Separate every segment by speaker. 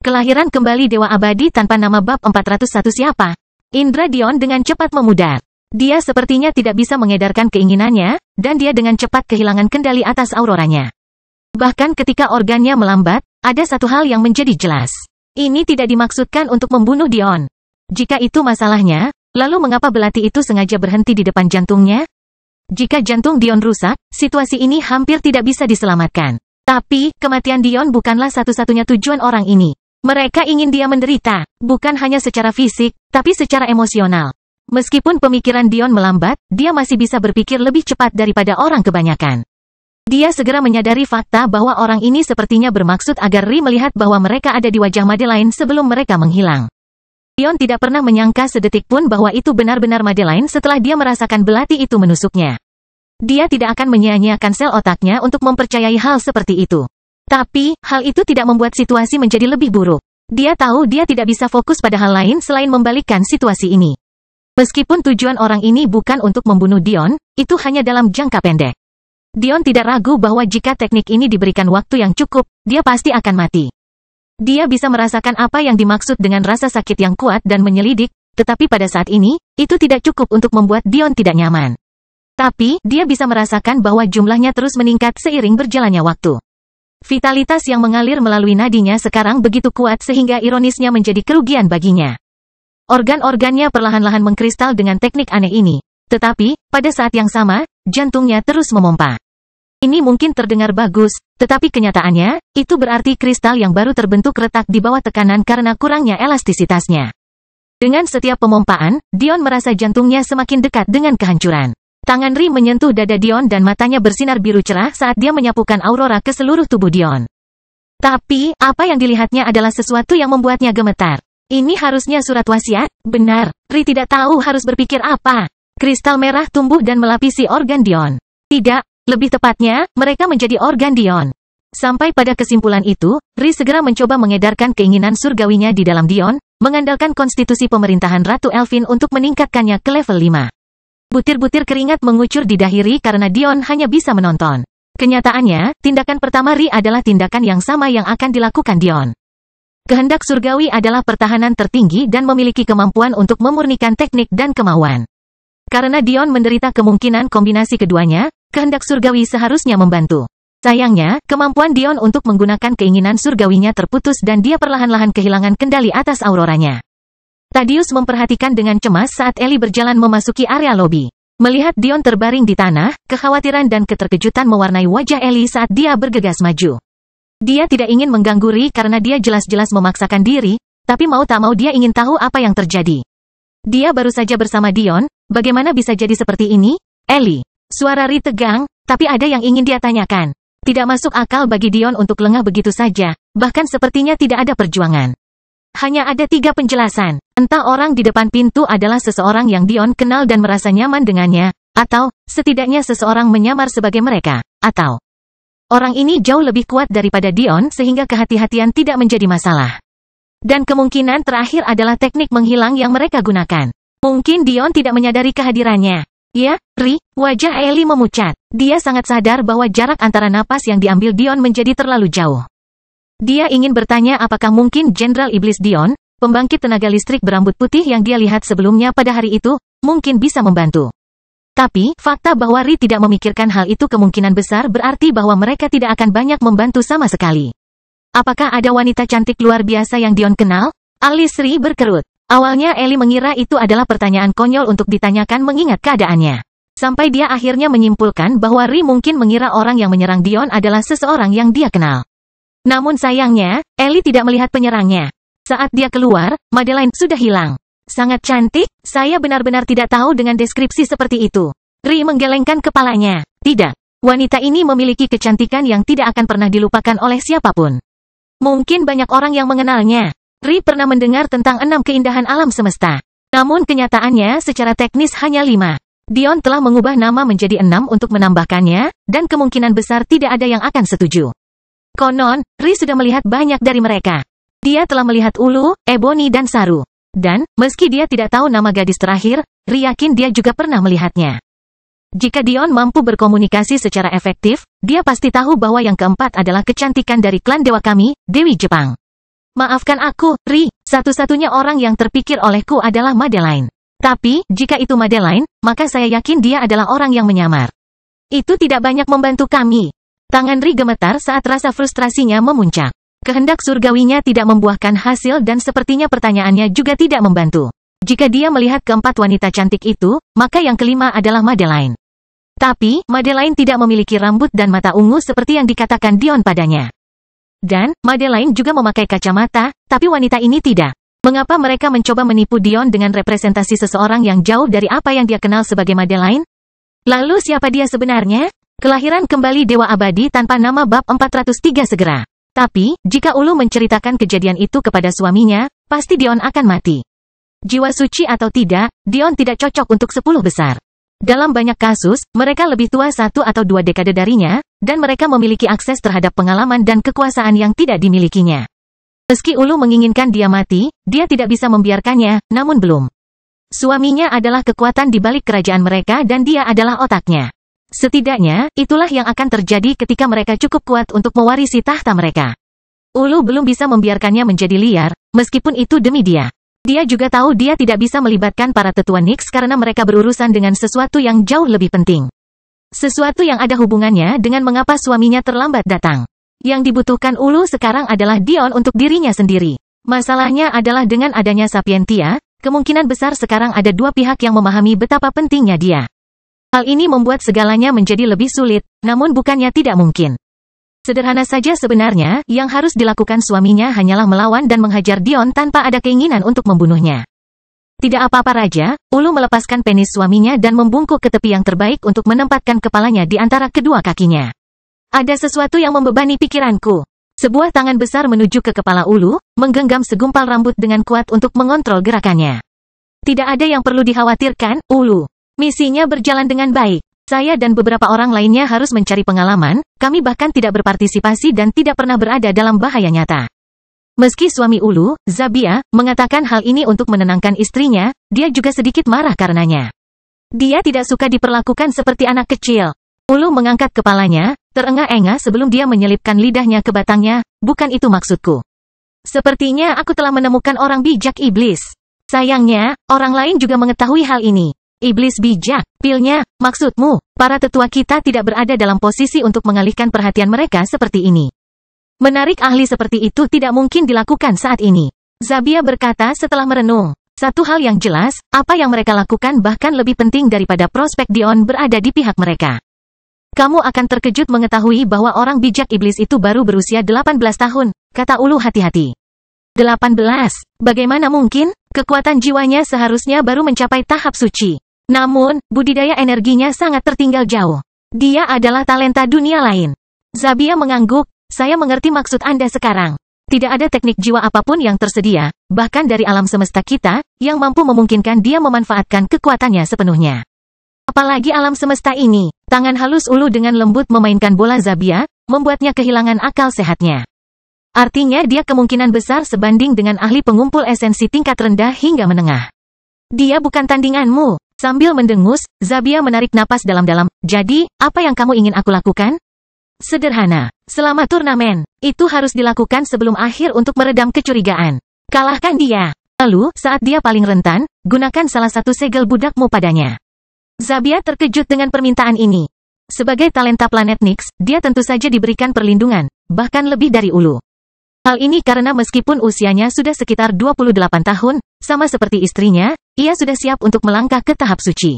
Speaker 1: Kelahiran kembali Dewa Abadi tanpa nama bab 401 siapa? Indra Dion dengan cepat memudar. Dia sepertinya tidak bisa mengedarkan keinginannya, dan dia dengan cepat kehilangan kendali atas auroranya. Bahkan ketika organnya melambat, ada satu hal yang menjadi jelas. Ini tidak dimaksudkan untuk membunuh Dion. Jika itu masalahnya, lalu mengapa belati itu sengaja berhenti di depan jantungnya? Jika jantung Dion rusak, situasi ini hampir tidak bisa diselamatkan. Tapi, kematian Dion bukanlah satu-satunya tujuan orang ini. Mereka ingin dia menderita, bukan hanya secara fisik, tapi secara emosional. Meskipun pemikiran Dion melambat, dia masih bisa berpikir lebih cepat daripada orang kebanyakan. Dia segera menyadari fakta bahwa orang ini sepertinya bermaksud agar Ri melihat bahwa mereka ada di wajah Madeline sebelum mereka menghilang. Dion tidak pernah menyangka sedetik pun bahwa itu benar-benar Madeline setelah dia merasakan belati itu menusuknya. Dia tidak akan menyia-nyiakan sel otaknya untuk mempercayai hal seperti itu. Tapi, hal itu tidak membuat situasi menjadi lebih buruk. Dia tahu dia tidak bisa fokus pada hal lain selain membalikkan situasi ini. Meskipun tujuan orang ini bukan untuk membunuh Dion, itu hanya dalam jangka pendek. Dion tidak ragu bahwa jika teknik ini diberikan waktu yang cukup, dia pasti akan mati. Dia bisa merasakan apa yang dimaksud dengan rasa sakit yang kuat dan menyelidik, tetapi pada saat ini, itu tidak cukup untuk membuat Dion tidak nyaman. Tapi, dia bisa merasakan bahwa jumlahnya terus meningkat seiring berjalannya waktu. Vitalitas yang mengalir melalui nadinya sekarang begitu kuat sehingga ironisnya menjadi kerugian baginya. Organ-organnya perlahan-lahan mengkristal dengan teknik aneh ini. Tetapi, pada saat yang sama, jantungnya terus memompa. Ini mungkin terdengar bagus, tetapi kenyataannya, itu berarti kristal yang baru terbentuk retak di bawah tekanan karena kurangnya elastisitasnya. Dengan setiap pemompaan, Dion merasa jantungnya semakin dekat dengan kehancuran. Tangan Ri menyentuh dada Dion dan matanya bersinar biru cerah saat dia menyapukan aurora ke seluruh tubuh Dion. Tapi, apa yang dilihatnya adalah sesuatu yang membuatnya gemetar. Ini harusnya surat wasiat, benar. Ri tidak tahu harus berpikir apa. Kristal merah tumbuh dan melapisi organ Dion. Tidak, lebih tepatnya, mereka menjadi organ Dion. Sampai pada kesimpulan itu, Ri segera mencoba mengedarkan keinginan surgawinya di dalam Dion, mengandalkan konstitusi pemerintahan Ratu Elvin untuk meningkatkannya ke level 5. Butir-butir keringat mengucur di dahi Ri karena Dion hanya bisa menonton. Kenyataannya, tindakan pertama Ri adalah tindakan yang sama yang akan dilakukan Dion. Kehendak surgawi adalah pertahanan tertinggi dan memiliki kemampuan untuk memurnikan teknik dan kemauan. Karena Dion menderita kemungkinan kombinasi keduanya, kehendak surgawi seharusnya membantu. Sayangnya, kemampuan Dion untuk menggunakan keinginan surgawinya terputus dan dia perlahan-lahan kehilangan kendali atas auroranya. Thaddeus memperhatikan dengan cemas saat Ellie berjalan memasuki area lobi. Melihat Dion terbaring di tanah, kekhawatiran dan keterkejutan mewarnai wajah Ellie saat dia bergegas maju. Dia tidak ingin mengganggu Ri karena dia jelas-jelas memaksakan diri, tapi mau tak mau dia ingin tahu apa yang terjadi. Dia baru saja bersama Dion, bagaimana bisa jadi seperti ini? Ellie. Suara Ri tegang, tapi ada yang ingin dia tanyakan. Tidak masuk akal bagi Dion untuk lengah begitu saja, bahkan sepertinya tidak ada perjuangan. Hanya ada 3 penjelasan. Entah orang di depan pintu adalah seseorang yang Dion kenal dan merasa nyaman dengannya, atau, setidaknya seseorang menyamar sebagai mereka, atau orang ini jauh lebih kuat daripada Dion sehingga kehati-hatian tidak menjadi masalah. Dan kemungkinan terakhir adalah teknik menghilang yang mereka gunakan. Mungkin Dion tidak menyadari kehadirannya. Ya, Ri, wajah Ellie memucat. Dia sangat sadar bahwa jarak antara napas yang diambil Dion menjadi terlalu jauh. Dia ingin bertanya apakah mungkin Jenderal Iblis Dion, pembangkit tenaga listrik berambut putih yang dia lihat sebelumnya pada hari itu, mungkin bisa membantu. Tapi, fakta bahwa Ri tidak memikirkan hal itu kemungkinan besar berarti bahwa mereka tidak akan banyak membantu sama sekali. Apakah ada wanita cantik luar biasa yang Dion kenal? Alis Ri berkerut. Awalnya Ellie mengira itu adalah pertanyaan konyol untuk ditanyakan mengingat keadaannya. Sampai dia akhirnya menyimpulkan bahwa Ri mungkin mengira orang yang menyerang Dion adalah seseorang yang dia kenal. Namun sayangnya, Ellie tidak melihat penyerangnya. Saat dia keluar, Madeline sudah hilang. Sangat cantik, saya benar-benar tidak tahu dengan deskripsi seperti itu. Ri menggelengkan kepalanya. Tidak. Wanita ini memiliki kecantikan yang tidak akan pernah dilupakan oleh siapapun. Mungkin banyak orang yang mengenalnya. Ri pernah mendengar tentang 6 keindahan alam semesta. Namun kenyataannya secara teknis hanya 5. Dion telah mengubah nama menjadi 6 untuk menambahkannya, dan kemungkinan besar tidak ada yang akan setuju. Konon, Ri sudah melihat banyak dari mereka. Dia telah melihat Ulu, Ebony dan Saru. Dan, meski dia tidak tahu nama gadis terakhir, Ri yakin dia juga pernah melihatnya. Jika Dion mampu berkomunikasi secara efektif, dia pasti tahu bahwa yang keempat adalah kecantikan dari klan Dewa Kami, Dewi Jepang. Maafkan aku, Ri, satu-satunya orang yang terpikir olehku adalah Madeline. Tapi, jika itu Madeline, maka saya yakin dia adalah orang yang menyamar. Itu tidak banyak membantu kami. Tangan Ri gemetar saat rasa frustrasinya memuncak. Kehendak surgawinya tidak membuahkan hasil dan sepertinya pertanyaannya juga tidak membantu. Jika dia melihat keempat wanita cantik itu, maka yang kelima adalah Madeline. Tapi, Madeline tidak memiliki rambut dan mata ungu seperti yang dikatakan Dion padanya. Dan, Madeline juga memakai kacamata, tapi wanita ini tidak. Mengapa mereka mencoba menipu Dion dengan representasi seseorang yang jauh dari apa yang dia kenal sebagai Madeline? Lalu siapa dia sebenarnya? Kelahiran kembali Dewa Abadi tanpa nama bab 403 segera. Tapi, jika Ulu menceritakan kejadian itu kepada suaminya, pasti Dion akan mati. Jiwa suci atau tidak, Dion tidak cocok untuk 10 besar. Dalam banyak kasus, mereka lebih tua 1 atau 2 dekade darinya, dan mereka memiliki akses terhadap pengalaman dan kekuasaan yang tidak dimilikinya. Meski Ulu menginginkan dia mati, dia tidak bisa membiarkannya, namun belum. Suaminya adalah kekuatan di balik kerajaan mereka dan dia adalah otaknya. Setidaknya, itulah yang akan terjadi ketika mereka cukup kuat untuk mewarisi tahta mereka. Ulu belum bisa membiarkannya menjadi liar, meskipun itu demi dia. Dia juga tahu dia tidak bisa melibatkan para tetua Nyx karena mereka berurusan dengan sesuatu yang jauh lebih penting. Sesuatu yang ada hubungannya dengan mengapa suaminya terlambat datang. Yang dibutuhkan Ulu sekarang adalah Dion untuk dirinya sendiri. Masalahnya adalah dengan adanya Sapientia, kemungkinan besar sekarang ada dua pihak yang memahami betapa pentingnya dia. Hal ini membuat segalanya menjadi lebih sulit, namun bukannya tidak mungkin. Sederhana saja sebenarnya, yang harus dilakukan suaminya hanyalah melawan dan menghajar Dion tanpa ada keinginan untuk membunuhnya. Tidak apa-apa Raja, Ulu melepaskan penis suaminya dan membungkuk ke tepi yang terbaik untuk menempatkan kepalanya di antara kedua kakinya. Ada sesuatu yang membebani pikiranku. Sebuah tangan besar menuju ke kepala Ulu, menggenggam segumpal rambut dengan kuat untuk mengontrol gerakannya. Tidak ada yang perlu dikhawatirkan, Ulu. Misinya berjalan dengan baik. Saya dan beberapa orang lainnya harus mencari pengalaman, kami bahkan tidak berpartisipasi dan tidak pernah berada dalam bahaya nyata. Meski suami Ulu, Zabia, mengatakan hal ini untuk menenangkan istrinya, dia juga sedikit marah karenanya. Dia tidak suka diperlakukan seperti anak kecil. Ulu mengangkat kepalanya, terengah-engah sebelum dia menyelipkan lidahnya ke batangnya, bukan itu maksudku. Sepertinya aku telah menemukan orang bijak iblis. Sayangnya, orang lain juga mengetahui hal ini. Iblis bijak, pilnya, maksudmu, para tetua kita tidak berada dalam posisi untuk mengalihkan perhatian mereka seperti ini. Menarik ahli seperti itu tidak mungkin dilakukan saat ini. Zabia berkata setelah merenung. Satu hal yang jelas, apa yang mereka lakukan bahkan lebih penting daripada prospek Dion berada di pihak mereka. Kamu akan terkejut mengetahui bahwa orang bijak iblis itu baru berusia 18 tahun, kata Ulu hati-hati. 18, bagaimana mungkin? Kekuatan jiwanya seharusnya baru mencapai tahap suci. Namun, budidaya energinya sangat tertinggal jauh. Dia adalah talenta dunia lain. Zabia mengangguk, saya mengerti maksud Anda sekarang. Tidak ada teknik jiwa apapun yang tersedia, bahkan dari alam semesta kita, yang mampu memungkinkan dia memanfaatkan kekuatannya sepenuhnya. Apalagi alam semesta ini, tangan halus Ulu dengan lembut memainkan bola Zabia, membuatnya kehilangan akal sehatnya. Artinya dia kemungkinan besar sebanding dengan ahli pengumpul esensi tingkat rendah hingga menengah. Dia bukan tandinganmu. Sambil mendengus, Zabia menarik napas dalam-dalam. Jadi, apa yang kamu ingin aku lakukan? Sederhana. Selama turnamen, itu harus dilakukan sebelum akhir untuk meredam kecurigaan. Kalahkan dia. Lalu, saat dia paling rentan, gunakan salah satu segel budakmu padanya. Zabia terkejut dengan permintaan ini. Sebagai talenta planet Nyx, dia tentu saja diberikan perlindungan, bahkan lebih dari Ulu. Hal ini karena meskipun usianya sudah sekitar 28 tahun, sama seperti istrinya, ia sudah siap untuk melangkah ke tahap suci.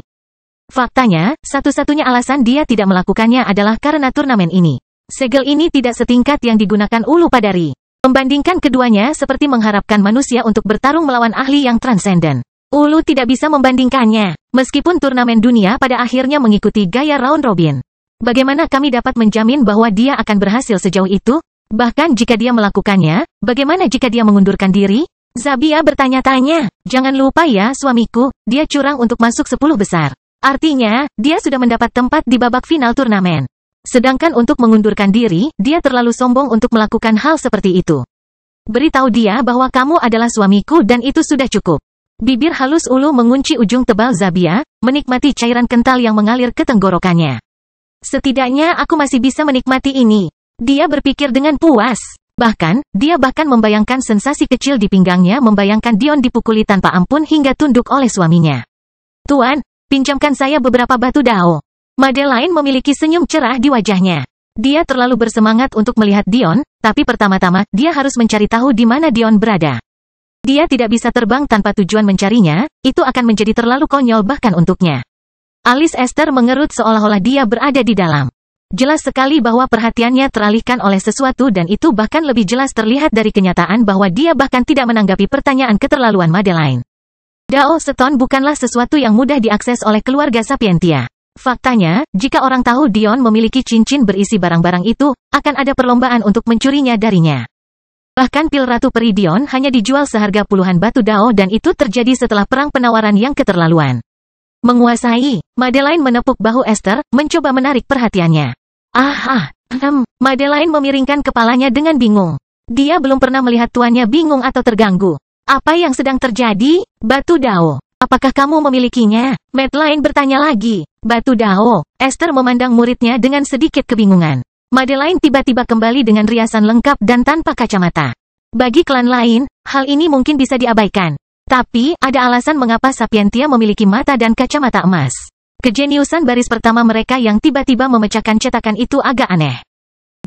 Speaker 1: Faktanya, satu-satunya alasan dia tidak melakukannya adalah karena turnamen ini. Segel ini tidak setingkat yang digunakan Ulu pada Ri. Membandingkan keduanya seperti mengharapkan manusia untuk bertarung melawan ahli yang transenden. Ulu tidak bisa membandingkannya, meskipun turnamen dunia pada akhirnya mengikuti gaya round robin. Bagaimana kami dapat menjamin bahwa dia akan berhasil sejauh itu? Bahkan jika dia melakukannya, bagaimana jika dia mengundurkan diri? Zabia bertanya-tanya. Jangan lupa ya suamiku, dia curang untuk masuk 10 besar. Artinya, dia sudah mendapat tempat di babak final turnamen. Sedangkan untuk mengundurkan diri, dia terlalu sombong untuk melakukan hal seperti itu. Beritahu dia bahwa kamu adalah suamiku dan itu sudah cukup. Bibir halus Ulu mengunci ujung tebal Zabia, menikmati cairan kental yang mengalir ke tenggorokannya. Setidaknya aku masih bisa menikmati ini. Dia berpikir dengan puas. Bahkan, dia bahkan membayangkan sensasi kecil di pinggangnya membayangkan Dion dipukuli tanpa ampun hingga tunduk oleh suaminya. Tuan, pinjamkan saya beberapa batu dao. Madeline memiliki senyum cerah di wajahnya. Dia terlalu bersemangat untuk melihat Dion, tapi pertama-tama, dia harus mencari tahu di mana Dion berada. Dia tidak bisa terbang tanpa tujuan mencarinya, itu akan menjadi terlalu konyol bahkan untuknya. Alis Esther mengerut seolah-olah dia berada di dalam. Jelas sekali bahwa perhatiannya teralihkan oleh sesuatu dan itu bahkan lebih jelas terlihat dari kenyataan bahwa dia bahkan tidak menanggapi pertanyaan keterlaluan Madeline. Dao Stone bukanlah sesuatu yang mudah diakses oleh keluarga Sapientia. Faktanya, jika orang tahu Dion memiliki cincin berisi barang-barang itu, akan ada perlombaan untuk mencurinya darinya. Bahkan pil Ratu Peri Dion hanya dijual seharga puluhan batu dao dan itu terjadi setelah perang penawaran yang keterlaluan. Menguasai, Madeline menepuk bahu Esther, mencoba menarik perhatiannya. Madeline memiringkan kepalanya dengan bingung. Dia belum pernah melihat tuannya bingung atau terganggu. Apa yang sedang terjadi? Batu dao. Apakah kamu memilikinya? Madeline bertanya lagi. Batu dao. Esther memandang muridnya dengan sedikit kebingungan. Madeline tiba-tiba kembali dengan riasan lengkap dan tanpa kacamata. Bagi klan lain, hal ini mungkin bisa diabaikan. Tapi, ada alasan mengapa Sapientia memiliki mata dan kacamata emas. Kejeniusan baris pertama mereka yang tiba-tiba memecahkan cetakan itu agak aneh.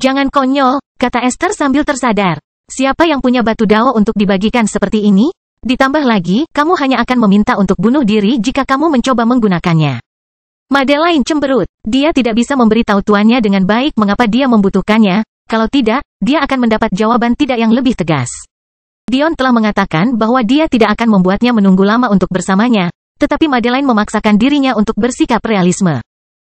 Speaker 1: Jangan konyol, kata Esther sambil tersadar. Siapa yang punya batu dao untuk dibagikan seperti ini? Ditambah lagi, kamu hanya akan meminta untuk bunuh diri jika kamu mencoba menggunakannya. Madeline cemberut. Dia tidak bisa memberitahu tuannya dengan baik mengapa dia membutuhkannya, kalau tidak, dia akan mendapat jawaban tidak yang lebih tegas. Dion telah mengatakan bahwa dia tidak akan membuatnya menunggu lama untuk bersamanya, tetapi Madeline memaksakan dirinya untuk bersikap realisme.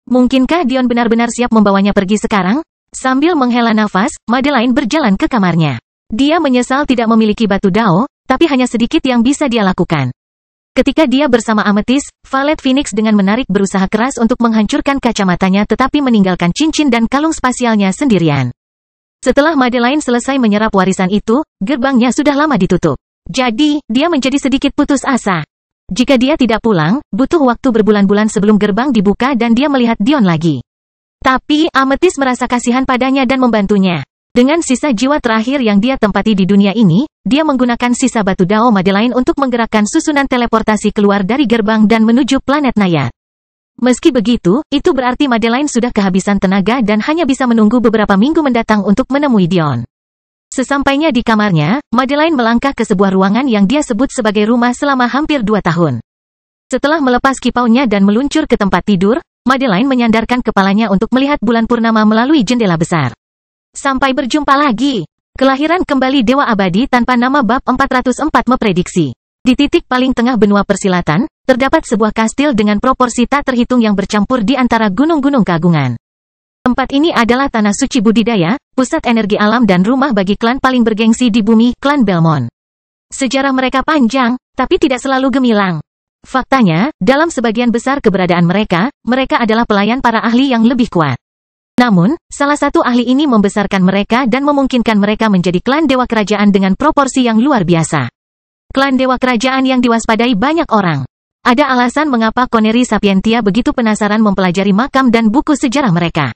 Speaker 1: Mungkinkah Dion benar-benar siap membawanya pergi sekarang? Sambil menghela nafas, Madeline berjalan ke kamarnya. Dia menyesal tidak memiliki batu dao, tapi hanya sedikit yang bisa dia lakukan. Ketika dia bersama Amethyst, Valet Phoenix dengan menarik berusaha keras untuk menghancurkan kacamatanya tetapi meninggalkan cincin dan kalung spasialnya sendirian. Setelah Madeline selesai menyerap warisan itu, gerbangnya sudah lama ditutup. Jadi, dia menjadi sedikit putus asa. Jika dia tidak pulang, butuh waktu berbulan-bulan sebelum gerbang dibuka dan dia melihat Dion lagi. Tapi, Amethyst merasa kasihan padanya dan membantunya. Dengan sisa jiwa terakhir yang dia tempati di dunia ini, dia menggunakan sisa batu dao Madeline untuk menggerakkan susunan teleportasi keluar dari gerbang dan menuju planet Nayat. Meski begitu, itu berarti Madeline sudah kehabisan tenaga dan hanya bisa menunggu beberapa minggu mendatang untuk menemui Dion. Sesampainya di kamarnya, Madeline melangkah ke sebuah ruangan yang dia sebut sebagai rumah selama hampir 2 tahun. Setelah melepas kipaunya dan meluncur ke tempat tidur, Madeline menyandarkan kepalanya untuk melihat bulan purnama melalui jendela besar. Sampai berjumpa lagi. Kelahiran kembali Dewa Abadi tanpa nama bab 404 memprediksi. Di titik paling tengah benua persilatan, terdapat sebuah kastil dengan proporsi tak terhitung yang bercampur di antara gunung-gunung keagungan. Tempat ini adalah tanah suci budidaya, pusat energi alam dan rumah bagi klan paling bergengsi di bumi, klan Belmont. Sejarah mereka panjang, tapi tidak selalu gemilang. Faktanya, dalam sebagian besar keberadaan mereka, mereka adalah pelayan para ahli yang lebih kuat. Namun, salah satu ahli ini membesarkan mereka dan memungkinkan mereka menjadi klan dewa kerajaan dengan proporsi yang luar biasa. Klan dewa kerajaan yang diwaspadai banyak orang. Ada alasan mengapa Connery Sapientia begitu penasaran mempelajari makam dan buku sejarah mereka.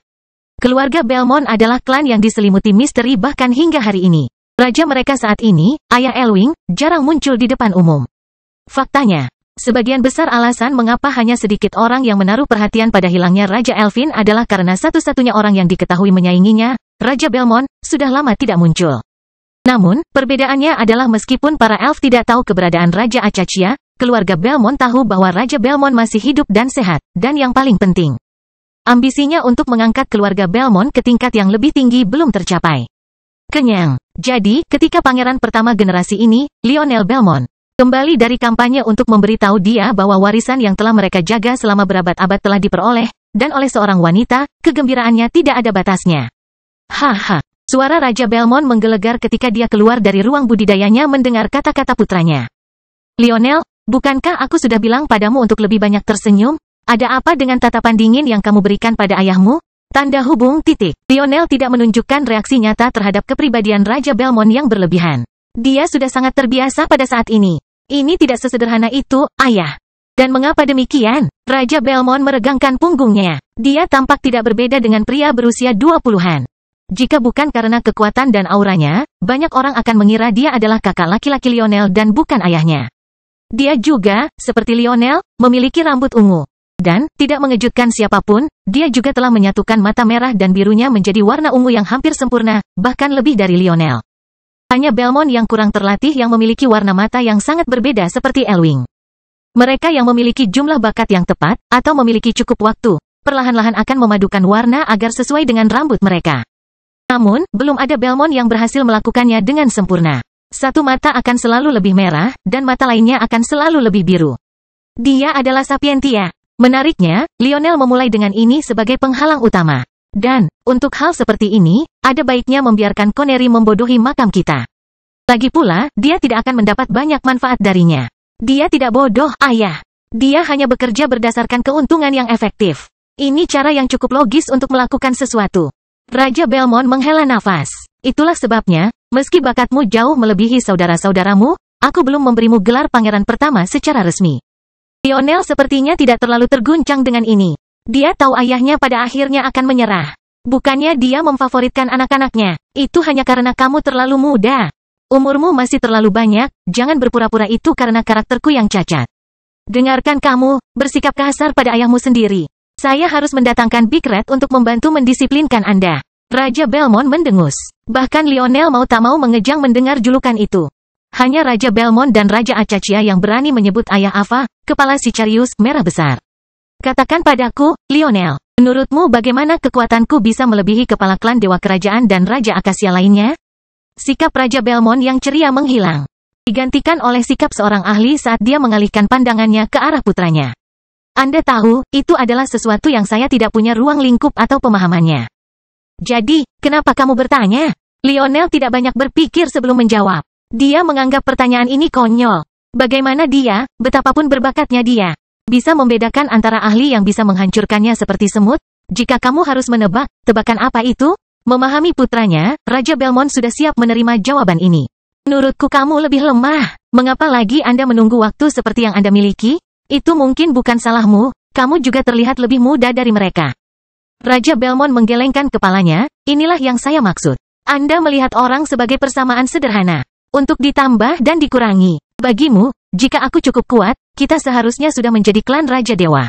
Speaker 1: Keluarga Belmont adalah klan yang diselimuti misteri bahkan hingga hari ini. Raja mereka saat ini, Ayah Elwing, jarang muncul di depan umum. Faktanya, sebagian besar alasan mengapa hanya sedikit orang yang menaruh perhatian pada hilangnya Raja Elvin adalah karena satu-satunya orang yang diketahui menyainginya, Raja Belmont, sudah lama tidak muncul. Namun, perbedaannya adalah meskipun para elf tidak tahu keberadaan Raja Acachia, keluarga Belmont tahu bahwa Raja Belmont masih hidup dan sehat, dan yang paling penting, ambisinya untuk mengangkat keluarga Belmont ke tingkat yang lebih tinggi belum tercapai. Kenyang. Jadi, ketika pangeran pertama generasi ini, Lionel Belmont, kembali dari kampanye untuk memberitahu dia bahwa warisan yang telah mereka jaga selama berabad-abad telah diperoleh, dan oleh seorang wanita, kegembiraannya tidak ada batasnya. Haha. Suara Raja Belmont menggelegar ketika dia keluar dari ruang budidayanya mendengar kata-kata putranya. Lionel, bukankah aku sudah bilang padamu untuk lebih banyak tersenyum? Ada apa dengan tatapan dingin yang kamu berikan pada ayahmu? Tanda hubung titik. Lionel tidak menunjukkan reaksi nyata terhadap kepribadian Raja Belmont yang berlebihan. Dia sudah sangat terbiasa pada saat ini. Ini tidak sesederhana itu, ayah. Dan mengapa demikian? Raja Belmont meregangkan punggungnya. Dia tampak tidak berbeda dengan pria berusia 20-an. Jika bukan karena kekuatan dan auranya, banyak orang akan mengira dia adalah kakak laki-laki Lionel dan bukan ayahnya. Dia juga, seperti Lionel, memiliki rambut ungu. Dan, tidak mengejutkan siapapun, dia juga telah menyatukan mata merah dan birunya menjadi warna ungu yang hampir sempurna, bahkan lebih dari Lionel. Hanya Belmont yang kurang terlatih yang memiliki warna mata yang sangat berbeda seperti Elwing. Mereka yang memiliki jumlah bakat yang tepat, atau memiliki cukup waktu, perlahan-lahan akan memadukan warna agar sesuai dengan rambut mereka. Namun, belum ada Belmont yang berhasil melakukannya dengan sempurna. Satu mata akan selalu lebih merah, dan mata lainnya akan selalu lebih biru. Dia adalah Sapientia. Menariknya, Lionel memulai dengan ini sebagai penghalang utama. Dan, untuk hal seperti ini, ada baiknya membiarkan Connery membodohi makam kita. Lagi pula, dia tidak akan mendapat banyak manfaat darinya. Dia tidak bodoh, ayah. Dia hanya bekerja berdasarkan keuntungan yang efektif. Ini cara yang cukup logis untuk melakukan sesuatu. Raja Belmont menghela nafas. Itulah sebabnya, meski bakatmu jauh melebihi saudara-saudaramu, aku belum memberimu gelar pangeran pertama secara resmi. Lionel sepertinya tidak terlalu terguncang dengan ini. Dia tahu ayahnya pada akhirnya akan menyerah. Bukannya dia memfavoritkan anak-anaknya. Itu hanya karena kamu terlalu muda. Umurmu masih terlalu banyak, jangan berpura-pura itu karena karakterku yang cacat. Dengarkan kamu, bersikap kasar pada ayahmu sendiri. Saya harus mendatangkan Big Red untuk membantu mendisiplinkan Anda. Raja Belmont mendengus. Bahkan Lionel mau tak mau mengejang mendengar julukan itu. Hanya Raja Belmont dan Raja Acacia yang berani menyebut ayah Ava, kepala Sicarius, merah besar. Katakan padaku, Lionel, menurutmu bagaimana kekuatanku bisa melebihi kepala klan Dewa Kerajaan dan Raja Akasia lainnya? Sikap Raja Belmont yang ceria menghilang. Digantikan oleh sikap seorang ahli saat dia mengalihkan pandangannya ke arah putranya. Anda tahu, itu adalah sesuatu yang saya tidak punya ruang lingkup atau pemahamannya. Jadi, kenapa kamu bertanya? Lionel tidak banyak berpikir sebelum menjawab. Dia menganggap pertanyaan ini konyol. Bagaimana dia, betapapun berbakatnya dia, bisa membedakan antara ahli yang bisa menghancurkannya seperti semut? Jika kamu harus menebak, tebakan apa itu? Memahami putranya, Raja Belmont sudah siap menerima jawaban ini. Menurutku kamu lebih lemah. Mengapa lagi Anda menunggu waktu seperti yang Anda miliki? Itu mungkin bukan salahmu, kamu juga terlihat lebih muda dari mereka. Raja Belmont menggelengkan kepalanya, inilah yang saya maksud. Anda melihat orang sebagai persamaan sederhana. Untuk ditambah dan dikurangi. Bagimu, jika aku cukup kuat, kita seharusnya sudah menjadi klan Raja Dewa.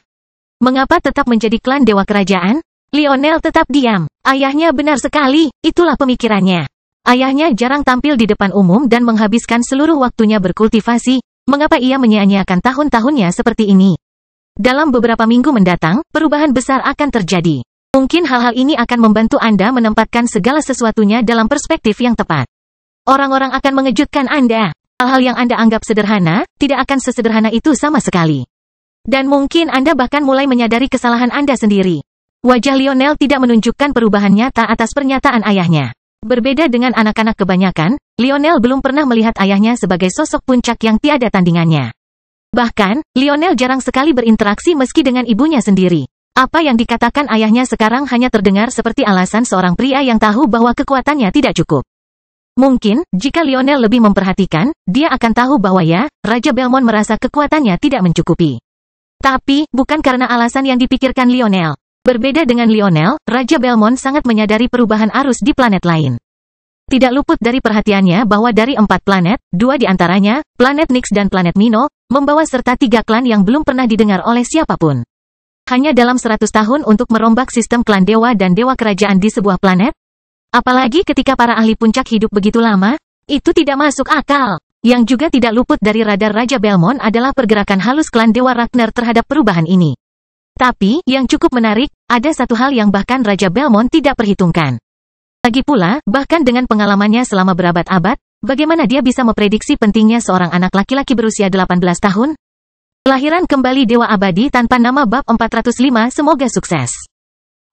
Speaker 1: Mengapa tetap menjadi klan Dewa Kerajaan? Lionel tetap diam. Ayahnya benar sekali, itulah pemikirannya. Ayahnya jarang tampil di depan umum dan menghabiskan seluruh waktunya berkultivasi. Mengapa ia menyia-nyiakan tahun-tahunnya seperti ini? Dalam beberapa minggu mendatang, perubahan besar akan terjadi. Mungkin hal-hal ini akan membantu Anda menempatkan segala sesuatunya dalam perspektif yang tepat. Orang-orang akan mengejutkan Anda. Hal-hal yang Anda anggap sederhana, tidak akan sesederhana itu sama sekali. Dan mungkin Anda bahkan mulai menyadari kesalahan Anda sendiri. Wajah Lionel tidak menunjukkan perubahan nyata atas pernyataan ayahnya. Berbeda dengan anak-anak kebanyakan, Lionel belum pernah melihat ayahnya sebagai sosok puncak yang tiada tandingannya. Bahkan, Lionel jarang sekali berinteraksi meski dengan ibunya sendiri. Apa yang dikatakan ayahnya sekarang hanya terdengar seperti alasan seorang pria yang tahu bahwa kekuatannya tidak cukup. Mungkin, jika Lionel lebih memperhatikan, dia akan tahu bahwa ya, Raja Belmont merasa kekuatannya tidak mencukupi. Tapi, bukan karena alasan yang dipikirkan Lionel. Berbeda dengan Lionel, Raja Belmont sangat menyadari perubahan arus di planet lain. Tidak luput dari perhatiannya bahwa dari 4 planet, 2 diantaranya, planet Nyx dan planet Mino, membawa serta 3 klan yang belum pernah didengar oleh siapapun. Hanya dalam 100 tahun untuk merombak sistem klan dewa dan dewa kerajaan di sebuah planet? Apalagi ketika para ahli puncak hidup begitu lama, itu tidak masuk akal. Yang juga tidak luput dari radar Raja Belmont adalah pergerakan halus klan dewa Ragnar terhadap perubahan ini. Tapi, yang cukup menarik, ada satu hal yang bahkan Raja Belmont tidak perhitungkan. Lagi pula, bahkan dengan pengalamannya selama berabad-abad, bagaimana dia bisa memprediksi pentingnya seorang anak laki-laki berusia 18 tahun? Kelahiran kembali Dewa Abadi tanpa nama bab 405 semoga sukses.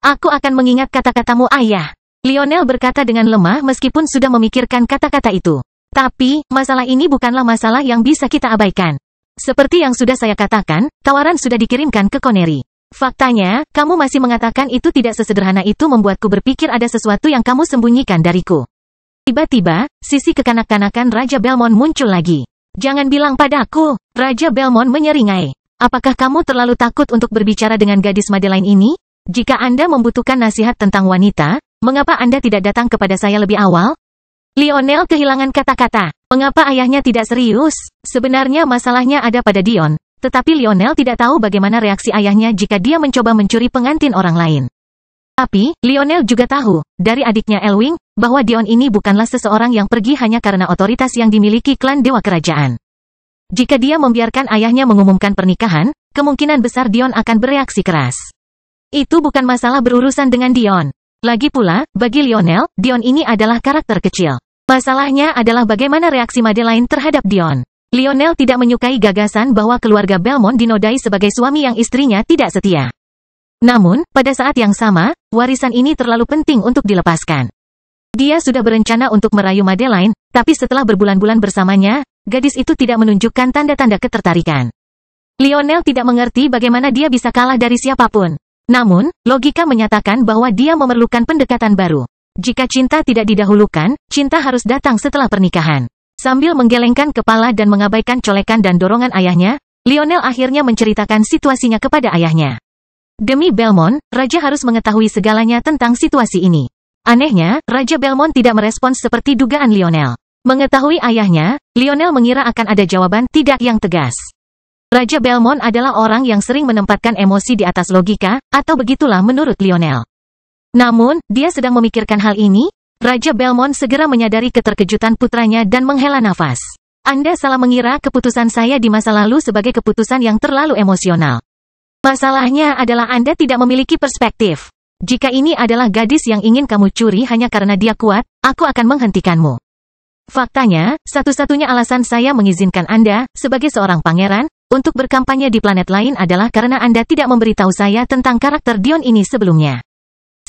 Speaker 1: Aku akan mengingat kata-katamu ayah. Lionel berkata dengan lemah meskipun sudah memikirkan kata-kata itu. Tapi, masalah ini bukanlah masalah yang bisa kita abaikan. Seperti yang sudah saya katakan, tawaran sudah dikirimkan ke Connery. Faktanya, kamu masih mengatakan itu tidak sesederhana itu membuatku berpikir ada sesuatu yang kamu sembunyikan dariku. Tiba-tiba, sisi kekanak-kanakan Raja Belmont muncul lagi. Jangan bilang padaku, Raja Belmont menyeringai. Apakah kamu terlalu takut untuk berbicara dengan gadis Madeline ini? Jika Anda membutuhkan nasihat tentang wanita, mengapa Anda tidak datang kepada saya lebih awal? Lionel kehilangan kata-kata. Mengapa ayahnya tidak serius? Sebenarnya masalahnya ada pada Dion, tetapi Lionel tidak tahu bagaimana reaksi ayahnya jika dia mencoba mencuri pengantin orang lain. Tapi, Lionel juga tahu, dari adiknya Elwing, bahwa Dion ini bukanlah seseorang yang pergi hanya karena otoritas yang dimiliki klan Dewa Kerajaan. Jika dia membiarkan ayahnya mengumumkan pernikahan, kemungkinan besar Dion akan bereaksi keras. Itu bukan masalah berurusan dengan Dion. Lagi pula, bagi Lionel, Dion ini adalah karakter kecil. Masalahnya adalah bagaimana reaksi Madeline terhadap Dion. Lionel tidak menyukai gagasan bahwa keluarga Belmont dinodai sebagai suami yang istrinya tidak setia. Namun, pada saat yang sama, warisan ini terlalu penting untuk dilepaskan. Dia sudah berencana untuk merayu Madeline, tapi setelah berbulan-bulan bersamanya, gadis itu tidak menunjukkan tanda-tanda ketertarikan. Lionel tidak mengerti bagaimana dia bisa kalah dari siapapun. Namun, logika menyatakan bahwa dia memerlukan pendekatan baru. Jika cinta tidak didahulukan, cinta harus datang setelah pernikahan. Sambil menggelengkan kepala dan mengabaikan colekan dan dorongan ayahnya, Lionel akhirnya menceritakan situasinya kepada ayahnya. Demi Belmont, Raja harus mengetahui segalanya tentang situasi ini. Anehnya, Raja Belmont tidak merespons seperti dugaan Lionel. Mengetahui ayahnya, Lionel mengira akan ada jawaban tidak yang tegas. Raja Belmont adalah orang yang sering menempatkan emosi di atas logika, atau begitulah menurut Lionel. Namun, dia sedang memikirkan hal ini. Raja Belmont segera menyadari keterkejutan putranya dan menghela nafas. Anda salah mengira keputusan saya di masa lalu sebagai keputusan yang terlalu emosional. Masalahnya adalah Anda tidak memiliki perspektif. Jika ini adalah gadis yang ingin kamu curi hanya karena dia kuat, aku akan menghentikanmu. Faktanya, satu-satunya alasan saya mengizinkan Anda, sebagai seorang pangeran, untuk berkampanye di planet lain adalah karena Anda tidak memberitahu saya tentang karakter Dion ini sebelumnya.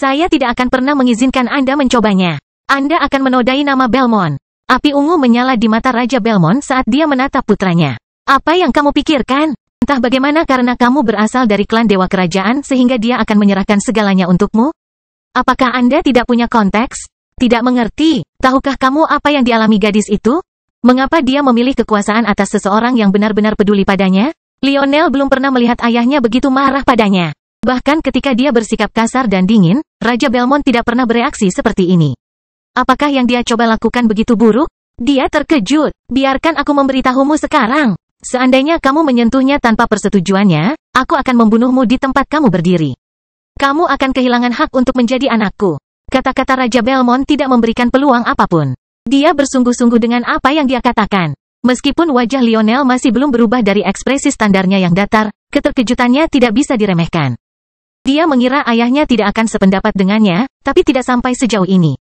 Speaker 1: Saya tidak akan pernah mengizinkan Anda mencobanya. Anda akan menodai nama Belmont. Api ungu menyala di mata Raja Belmont saat dia menatap putranya. Apa yang kamu pikirkan? Entah bagaimana karena kamu berasal dari klan Dewa Kerajaan sehingga dia akan menyerahkan segalanya untukmu? Apakah Anda tidak punya konteks? Tidak mengerti? Tahukah kamu apa yang dialami gadis itu? Mengapa dia memilih kekuasaan atas seseorang yang benar-benar peduli padanya? Lionel belum pernah melihat ayahnya begitu marah padanya. Bahkan ketika dia bersikap kasar dan dingin, Raja Belmont tidak pernah bereaksi seperti ini. Apakah yang dia coba lakukan begitu buruk? Dia terkejut. Biarkan aku memberitahumu sekarang. Seandainya kamu menyentuhnya tanpa persetujuannya, aku akan membunuhmu di tempat kamu berdiri. Kamu akan kehilangan hak untuk menjadi anakku. Kata-kata Raja Belmont tidak memberikan peluang apapun. Dia bersungguh-sungguh dengan apa yang dia katakan. Meskipun wajah Lionel masih belum berubah dari ekspresi standarnya yang datar, keterkejutannya tidak bisa diremehkan. Dia mengira ayahnya tidak akan sependapat dengannya, tapi tidak sampai sejauh ini.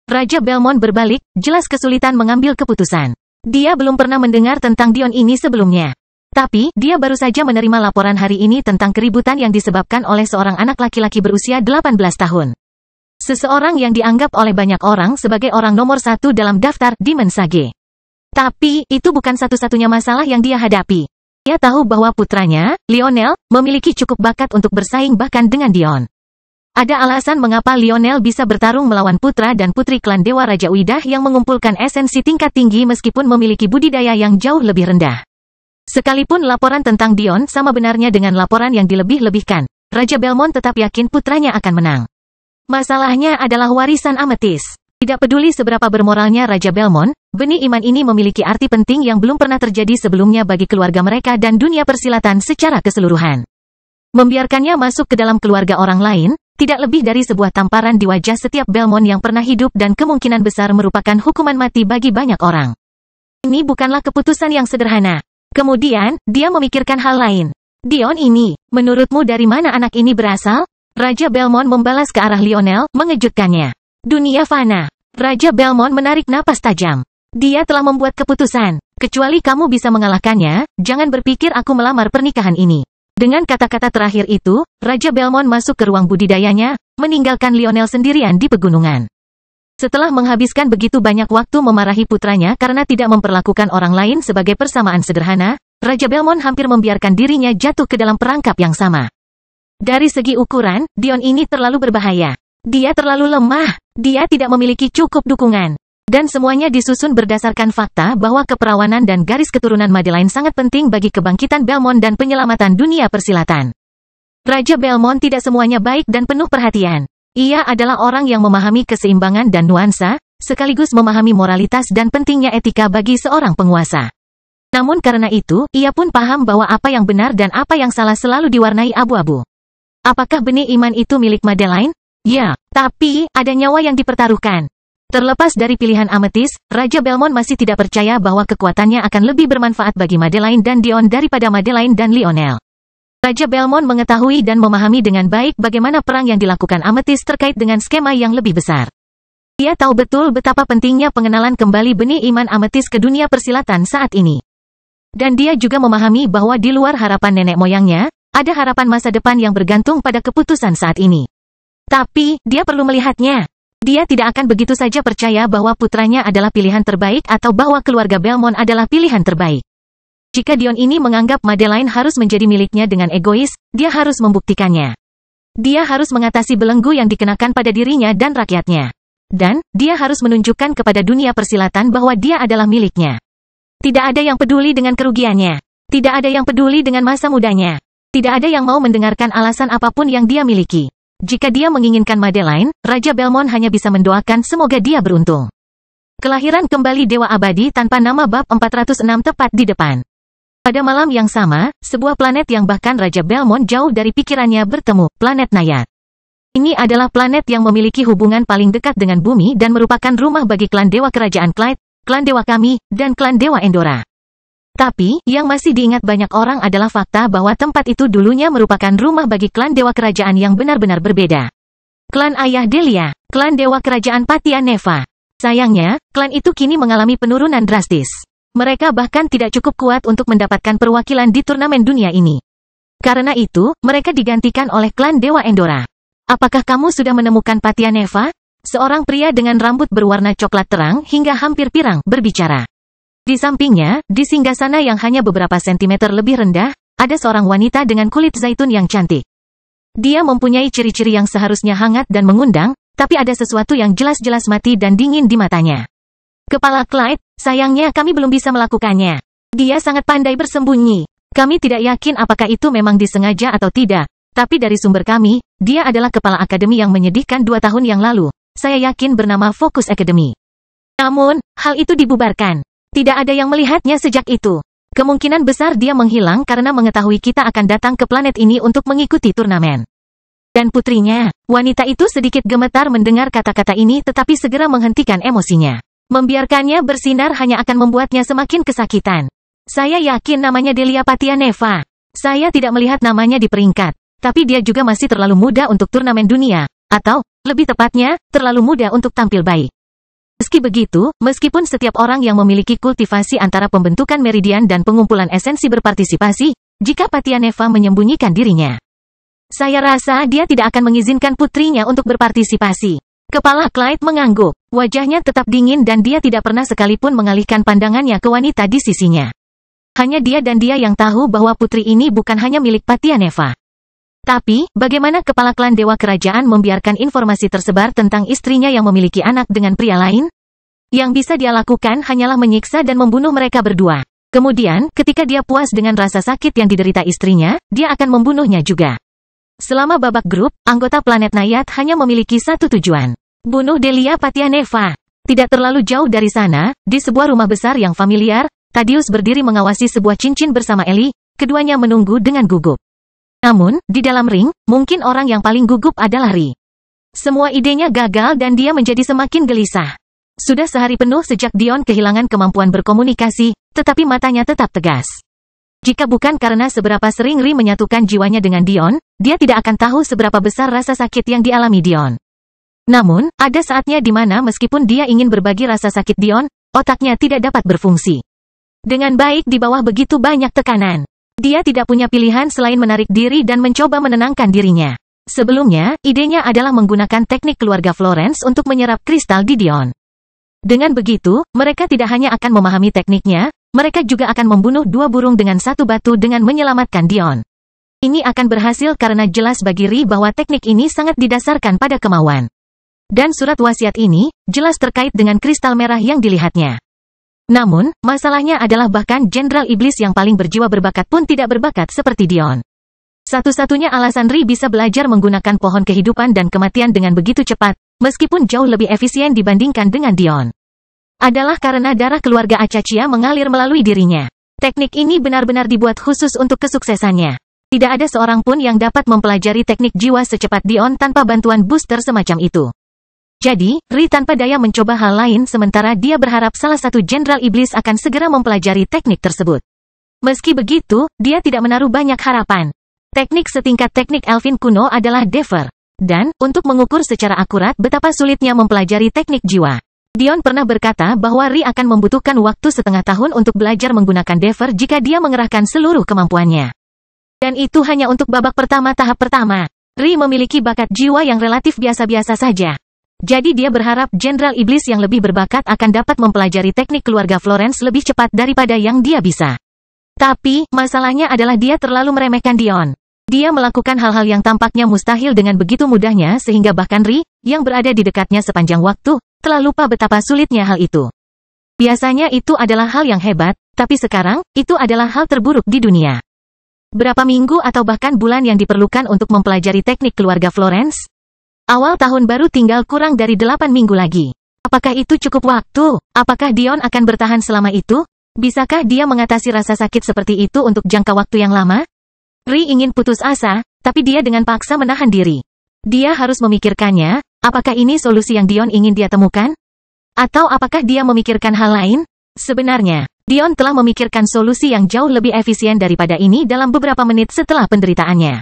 Speaker 1: Raja Belmont berbalik, jelas kesulitan mengambil keputusan. Dia belum pernah mendengar tentang Dion ini sebelumnya. Tapi, dia baru saja menerima laporan hari ini tentang keributan yang disebabkan oleh seorang anak laki-laki berusia 18 tahun. Seseorang yang dianggap oleh banyak orang sebagai orang nomor 1 dalam daftar Demon Sage. Tapi, itu bukan satu-satunya masalah yang dia hadapi. Dia tahu bahwa putranya, Lionel, memiliki cukup bakat untuk bersaing bahkan dengan Dion. Ada alasan mengapa Lionel bisa bertarung melawan putra dan putri klan Dewa Raja Uidah yang mengumpulkan esensi tingkat tinggi meskipun memiliki budidaya yang jauh lebih rendah. Sekalipun laporan tentang Dion sama benarnya dengan laporan yang dilebih-lebihkan, Raja Belmont tetap yakin putranya akan menang. Masalahnya adalah warisan ametis. Tidak peduli seberapa bermoralnya Raja Belmont, benih iman ini memiliki arti penting yang belum pernah terjadi sebelumnya bagi keluarga mereka dan dunia persilatan secara keseluruhan. Membiarkannya masuk ke dalam keluarga orang lain, tidak lebih dari sebuah tamparan di wajah setiap Belmont yang pernah hidup dan kemungkinan besar merupakan hukuman mati bagi banyak orang. Ini bukanlah keputusan yang sederhana. Kemudian, dia memikirkan hal lain. Dion ini, menurutmu dari mana anak ini berasal? Raja Belmont membalas ke arah Lionel, mengejutkannya. Dunia fana. Raja Belmont menarik napas tajam. Dia telah membuat keputusan. Kecuali kamu bisa mengalahkannya, jangan berpikir aku melamar pernikahan ini. Dengan kata-kata terakhir itu, Raja Belmont masuk ke ruang budidayanya, meninggalkan Lionel sendirian di pegunungan. Setelah menghabiskan begitu banyak waktu memarahi putranya karena tidak memperlakukan orang lain sebagai persamaan sederhana, Raja Belmont hampir membiarkan dirinya jatuh ke dalam perangkap yang sama. Dari segi ukuran, Dion ini terlalu berbahaya. Dia terlalu lemah. Dia tidak memiliki cukup dukungan. Dan semuanya disusun berdasarkan fakta bahwa keperawanan dan garis keturunan Madeline sangat penting bagi kebangkitan Belmont dan penyelamatan dunia persilatan. Raja Belmont tidak semuanya baik dan penuh perhatian. Ia adalah orang yang memahami keseimbangan dan nuansa, sekaligus memahami moralitas dan pentingnya etika bagi seorang penguasa. Namun karena itu, ia pun paham bahwa apa yang benar dan apa yang salah selalu diwarnai abu-abu. Apakah benih iman itu milik Madeline? Ya, tapi ada nyawa yang dipertaruhkan. Terlepas dari pilihan Amethyst, Raja Belmont masih tidak percaya bahwa kekuatannya akan lebih bermanfaat bagi Madeline dan Dion daripada Madeline dan Lionel. Raja Belmont mengetahui dan memahami dengan baik bagaimana perang yang dilakukan Amethyst terkait dengan skema yang lebih besar. Dia tahu betul betapa pentingnya pengenalan kembali benih iman Amethyst ke dunia persilatan saat ini. Dan dia juga memahami bahwa di luar harapan nenek moyangnya, ada harapan masa depan yang bergantung pada keputusan saat ini. Tapi, dia perlu melihatnya. Dia tidak akan begitu saja percaya bahwa putranya adalah pilihan terbaik atau bahwa keluarga Belmont adalah pilihan terbaik. Jika Dion ini menganggap Madeline harus menjadi miliknya dengan egois, dia harus membuktikannya. Dia harus mengatasi belenggu yang dikenakan pada dirinya dan rakyatnya. Dan, dia harus menunjukkan kepada dunia persilatan bahwa dia adalah miliknya. Tidak ada yang peduli dengan kerugiannya. Tidak ada yang peduli dengan masa mudanya. Tidak ada yang mau mendengarkan alasan apapun yang dia miliki. Jika dia menginginkan Madeline, Raja Belmont hanya bisa mendoakan semoga dia beruntung. Kelahiran kembali Dewa Abadi tanpa nama bab 406 tepat di depan. Pada malam yang sama, sebuah planet yang bahkan Raja Belmont jauh dari pikirannya bertemu, planet Naiad. Ini adalah planet yang memiliki hubungan paling dekat dengan bumi dan merupakan rumah bagi klan Dewa Kerajaan Clyde, klan Dewa Kami, dan klan Dewa Endora. Tapi, yang masih diingat banyak orang adalah fakta bahwa tempat itu dulunya merupakan rumah bagi klan Dewa Kerajaan yang benar-benar berbeda. Klan Ayah Delia, klan Dewa Kerajaan Patia Neva. Sayangnya, klan itu kini mengalami penurunan drastis. Mereka bahkan tidak cukup kuat untuk mendapatkan perwakilan di turnamen dunia ini. Karena itu, mereka digantikan oleh klan Dewa Endora. Apakah kamu sudah menemukan Patia Neva? Seorang pria dengan rambut berwarna coklat terang hingga hampir pirang berbicara. Di sampingnya, di singgasana yang hanya beberapa sentimeter lebih rendah, ada seorang wanita dengan kulit zaitun yang cantik. Dia mempunyai ciri-ciri yang seharusnya hangat dan mengundang, tapi ada sesuatu yang jelas-jelas mati dan dingin di matanya. Kepala Clyde, sayangnya kami belum bisa melakukannya. Dia sangat pandai bersembunyi. Kami tidak yakin apakah itu memang disengaja atau tidak, tapi dari sumber kami, dia adalah kepala akademi yang menyedihkan 2 tahun yang lalu. Saya yakin bernama Focus Academy. Namun, hal itu dibubarkan. Tidak ada yang melihatnya sejak itu. Kemungkinan besar dia menghilang karena mengetahui kita akan datang ke planet ini untuk mengikuti turnamen. Dan putrinya, wanita itu sedikit gemetar mendengar kata-kata ini tetapi segera menghentikan emosinya. Membiarkannya bersinar hanya akan membuatnya semakin kesakitan. Saya yakin namanya Delia Patia Neva. Saya tidak melihat namanya di peringkat, tapi dia juga masih terlalu muda untuk turnamen dunia, atau, lebih tepatnya, terlalu muda untuk tampil baik. Meski begitu, meskipun setiap orang yang memiliki kultivasi antara pembentukan meridian dan pengumpulan esensi berpartisipasi, jika Patia Neva menyembunyikan dirinya, saya rasa dia tidak akan mengizinkan putrinya untuk berpartisipasi. Kepala Clyde mengangguk. Wajahnya tetap dingin dan dia tidak pernah sekalipun mengalihkan pandangannya ke wanita di sisinya. Hanya dia dan dia yang tahu bahwa putri ini bukan hanya milik Patia Neva. Tapi, bagaimana kepala klan Dewa Kerajaan membiarkan informasi tersebar tentang istrinya yang memiliki anak dengan pria lain? Yang bisa dia lakukan hanyalah menyiksa dan membunuh mereka berdua. Kemudian, ketika dia puas dengan rasa sakit yang diderita istrinya, dia akan membunuhnya juga. Selama babak grup, anggota planet Naiad hanya memiliki satu tujuan. Bunuh Delia Patia Neva. Tidak terlalu jauh dari sana, di sebuah rumah besar yang familiar, Thaddeus berdiri mengawasi sebuah cincin bersama Ellie, keduanya menunggu dengan gugup. Namun, di dalam ring, mungkin orang yang paling gugup adalah Ri. Semua idenya gagal dan dia menjadi semakin gelisah. Sudah sehari penuh sejak Dion kehilangan kemampuan berkomunikasi, tetapi matanya tetap tegas. Jika bukan karena seberapa sering Ri menyatukan jiwanya dengan Dion, dia tidak akan tahu seberapa besar rasa sakit yang dialami Dion. Namun, ada saatnya di mana meskipun dia ingin berbagi rasa sakit Dion, otaknya tidak dapat berfungsi dengan baik di bawah begitu banyak tekanan. Dia tidak punya pilihan selain menarik diri dan mencoba menenangkan dirinya. Sebelumnya, idenya adalah menggunakan teknik keluarga Florence untuk menyerap kristal di Dion. Dengan begitu, mereka tidak hanya akan memahami tekniknya, mereka juga akan membunuh 2 burung dengan 1 batu dengan menyelamatkan Dion. Ini akan berhasil karena jelas bagi Ri bahwa teknik ini sangat didasarkan pada kemauan. Dan surat wasiat ini, jelas terkait dengan kristal merah yang dilihatnya. Namun, masalahnya adalah bahkan Jenderal Iblis yang paling berjiwa berbakat pun tidak berbakat seperti Dion. Satu-satunya alasan Ri bisa belajar menggunakan pohon kehidupan dan kematian dengan begitu cepat, meskipun jauh lebih efisien dibandingkan dengan Dion, adalah karena darah keluarga Acacia mengalir melalui dirinya. Teknik ini benar-benar dibuat khusus untuk kesuksesannya. Tidak ada seorang pun yang dapat mempelajari teknik jiwa secepat Dion tanpa bantuan booster semacam itu. Jadi, Ri tanpa daya mencoba hal lain sementara dia berharap salah satu Jenderal Iblis akan segera mempelajari teknik tersebut. Meski begitu, dia tidak menaruh banyak harapan. Teknik setingkat teknik Elfin kuno adalah Dever. Dan, untuk mengukur secara akurat betapa sulitnya mempelajari teknik jiwa, Dion pernah berkata bahwa Ri akan membutuhkan waktu setengah tahun untuk belajar menggunakan Dever jika dia mengerahkan seluruh kemampuannya. Dan itu hanya untuk babak pertama tahap pertama. Ri memiliki bakat jiwa yang relatif biasa-biasa saja. Jadi dia berharap Jenderal Iblis yang lebih berbakat akan dapat mempelajari teknik keluarga Florence lebih cepat daripada yang dia bisa. Tapi, masalahnya adalah dia terlalu meremehkan Dion. Dia melakukan hal-hal yang tampaknya mustahil dengan begitu mudahnya sehingga bahkan Ri, yang berada di dekatnya sepanjang waktu, telah lupa betapa sulitnya hal itu. Biasanya itu adalah hal yang hebat, tapi sekarang, itu adalah hal terburuk di dunia. Berapa minggu atau bahkan bulan yang diperlukan untuk mempelajari teknik keluarga Florence? Awal tahun baru tinggal kurang dari 8 minggu lagi. Apakah itu cukup waktu? Apakah Dion akan bertahan selama itu? Bisakah dia mengatasi rasa sakit seperti itu untuk jangka waktu yang lama? Ri ingin putus asa, tapi dia dengan paksa menahan diri. Dia harus memikirkannya, apakah ini solusi yang Dion ingin dia temukan? Atau apakah dia memikirkan hal lain? Sebenarnya, Dion telah memikirkan solusi yang jauh lebih efisien daripada ini dalam beberapa menit setelah penderitaannya.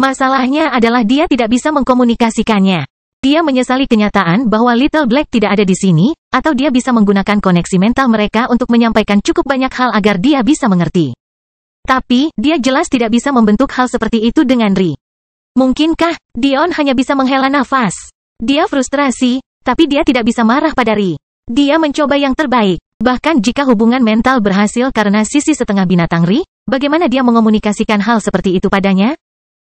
Speaker 1: Masalahnya adalah dia tidak bisa mengkomunikasikannya. Dia menyesali kenyataan bahwa Little Black tidak ada di sini, atau dia bisa menggunakan koneksi mental mereka untuk menyampaikan cukup banyak hal agar dia bisa mengerti. Tapi, dia jelas tidak bisa membentuk hal seperti itu dengan Ri. Mungkinkah, Dion hanya bisa menghela nafas? Dia frustrasi, tapi dia tidak bisa marah pada Ri. Dia mencoba yang terbaik. Bahkan jika hubungan mental berhasil karena sisi setengah binatang Ri, bagaimana dia mengomunikasikan hal seperti itu padanya?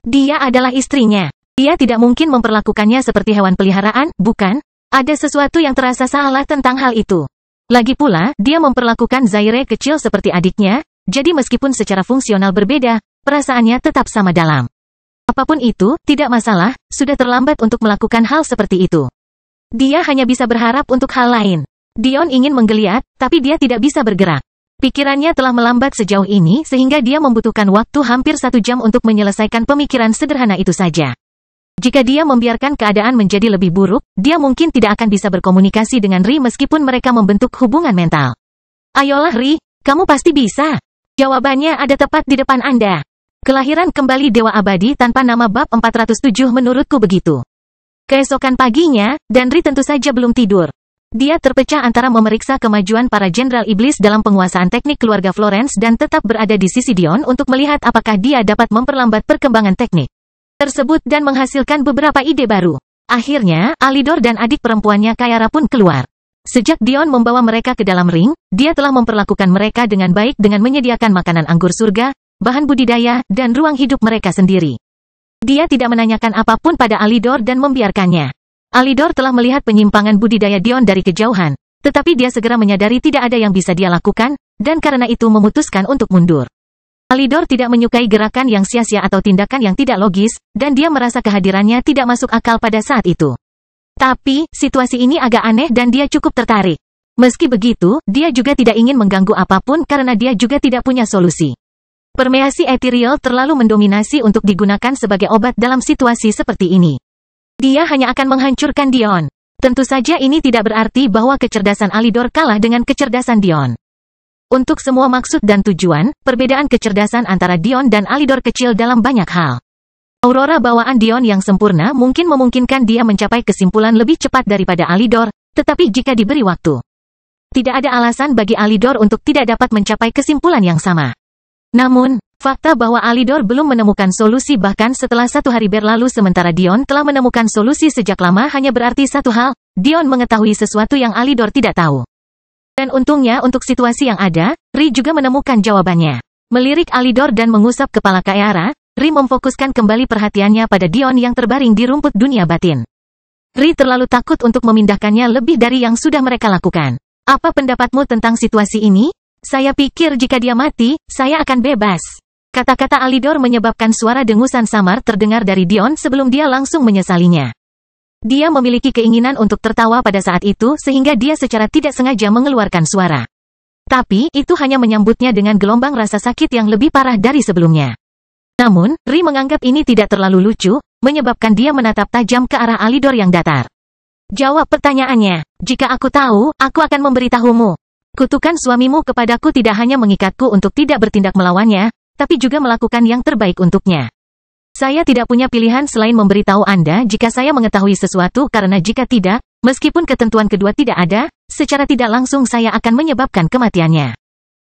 Speaker 1: Dia adalah istrinya. Dia tidak mungkin memperlakukannya seperti hewan peliharaan, bukan? Ada sesuatu yang terasa salah tentang hal itu. Lagi pula, dia memperlakukan Zaire kecil seperti adiknya, jadi meskipun secara fungsional berbeda, perasaannya tetap sama dalam. Apapun itu, tidak masalah, sudah terlambat untuk melakukan hal seperti itu. Dia hanya bisa berharap untuk hal lain. Dion ingin menggeliat, tapi dia tidak bisa bergerak. Pikirannya telah melambat sejauh ini sehingga dia membutuhkan waktu hampir 1 jam untuk menyelesaikan pemikiran sederhana itu saja. Jika dia membiarkan keadaan menjadi lebih buruk, dia mungkin tidak akan bisa berkomunikasi dengan Ri meskipun mereka membentuk hubungan mental. Ayolah Ri, kamu pasti bisa. Jawabannya ada tepat di depan Anda. Kelahiran kembali Dewa Abadi tanpa nama bab 407 menurutku begitu. Keesokan paginya, dan Ri tentu saja belum tidur. Dia terpecah antara memeriksa kemajuan para Jenderal Iblis dalam penguasaan teknik keluarga Florence dan tetap berada di sisi Dion untuk melihat apakah dia dapat memperlambat perkembangan teknik tersebut dan menghasilkan beberapa ide baru. Akhirnya, Alidor dan adik perempuannya Kayara pun keluar. Sejak Dion membawa mereka ke dalam ring, dia telah memperlakukan mereka dengan baik dengan menyediakan makanan anggur surga, bahan budidaya, dan ruang hidup mereka sendiri. Dia tidak menanyakan apapun pada Alidor dan membiarkannya. Alidor telah melihat penyimpangan budidaya Dion dari kejauhan, tetapi dia segera menyadari tidak ada yang bisa dia lakukan, dan karena itu memutuskan untuk mundur. Alidor tidak menyukai gerakan yang sia-sia atau tindakan yang tidak logis, dan dia merasa kehadirannya tidak masuk akal pada saat itu. Tapi, situasi ini agak aneh dan dia cukup tertarik. Meski begitu, dia juga tidak ingin mengganggu apapun karena dia juga tidak punya solusi. Permeasi ethereal terlalu mendominasi untuk digunakan sebagai obat dalam situasi seperti ini. Dia hanya akan menghancurkan Dion. Tentu saja ini tidak berarti bahwa kecerdasan Alidor kalah dengan kecerdasan Dion. Untuk semua maksud dan tujuan, perbedaan kecerdasan antara Dion dan Alidor kecil dalam banyak hal. Aurora bawaan Dion yang sempurna mungkin memungkinkan dia mencapai kesimpulan lebih cepat daripada Alidor, tetapi jika diberi waktu, tidak ada alasan bagi Alidor untuk tidak dapat mencapai kesimpulan yang sama. Namun, fakta bahwa Alidor belum menemukan solusi bahkan setelah 1 hari berlalu sementara Dion telah menemukan solusi sejak lama hanya berarti satu hal, Dion mengetahui sesuatu yang Alidor tidak tahu. Dan untungnya untuk situasi yang ada, Ri juga menemukan jawabannya. Melirik Alidor dan mengusap kepala Kayara, Ri memfokuskan kembali perhatiannya pada Dion yang terbaring di rumput dunia batin. Ri terlalu takut untuk memindahkannya lebih dari yang sudah mereka lakukan. Apa pendapatmu tentang situasi ini? Saya pikir jika dia mati, saya akan bebas. Kata-kata Alidor menyebabkan suara dengusan samar terdengar dari Dion sebelum dia langsung menyesalinya. Dia memiliki keinginan untuk tertawa pada saat itu sehingga dia secara tidak sengaja mengeluarkan suara. Tapi, itu hanya menyambutnya dengan gelombang rasa sakit yang lebih parah dari sebelumnya. Namun, Ri menganggap ini tidak terlalu lucu, menyebabkan dia menatap tajam ke arah Alidor yang datar. Jawab pertanyaannya, jika aku tahu, aku akan memberitahumu. Kutukan suamimu kepadaku tidak hanya mengikatku untuk tidak bertindak melawannya, tapi juga melakukan yang terbaik untuknya. Saya tidak punya pilihan selain memberitahu Anda jika saya mengetahui sesuatu karena jika tidak, meskipun ketentuan kedua tidak ada, secara tidak langsung saya akan menyebabkan kematiannya.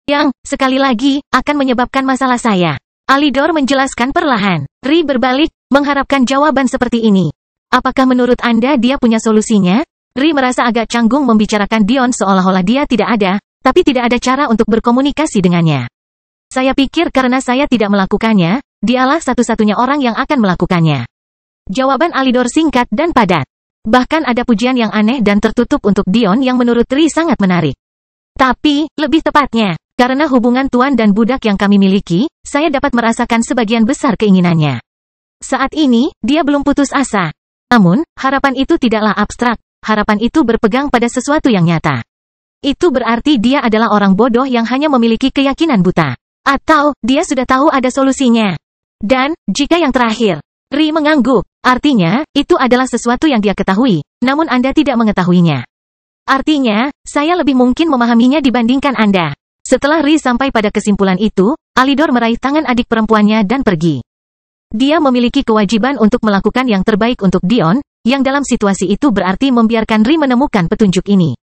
Speaker 1: Yang, sekali lagi, akan menyebabkan masalah saya. Alidor menjelaskan perlahan. Ri berbalik, mengharapkan jawaban seperti ini. Apakah menurut Anda dia punya solusinya? Ri merasa agak canggung membicarakan Dion seolah-olah dia tidak ada, tapi tidak ada cara untuk berkomunikasi dengannya. Saya pikir karena saya tidak melakukannya, dialah satu-satunya orang yang akan melakukannya. Jawaban Alidor singkat dan padat. Bahkan ada pujian yang aneh dan tertutup untuk Dion yang menurut Ri sangat menarik. Tapi, lebih tepatnya, karena hubungan tuan dan budak yang kami miliki, saya dapat merasakan sebagian besar keinginannya. Saat ini, dia belum putus asa. Namun, harapan itu tidaklah abstrak, harapan itu berpegang pada sesuatu yang nyata. Itu berarti dia adalah orang bodoh yang hanya memiliki keyakinan buta. Atau, dia sudah tahu ada solusinya. Dan, jika yang terakhir, Ri mengangguk, artinya, itu adalah sesuatu yang dia ketahui, namun Anda tidak mengetahuinya. Artinya, saya lebih mungkin memahaminya dibandingkan Anda. Setelah Ri sampai pada kesimpulan itu, Alidor meraih tangan adik perempuannya dan pergi. Dia memiliki kewajiban untuk melakukan yang terbaik untuk Dion, yang dalam situasi itu berarti membiarkan Ri menemukan petunjuk ini.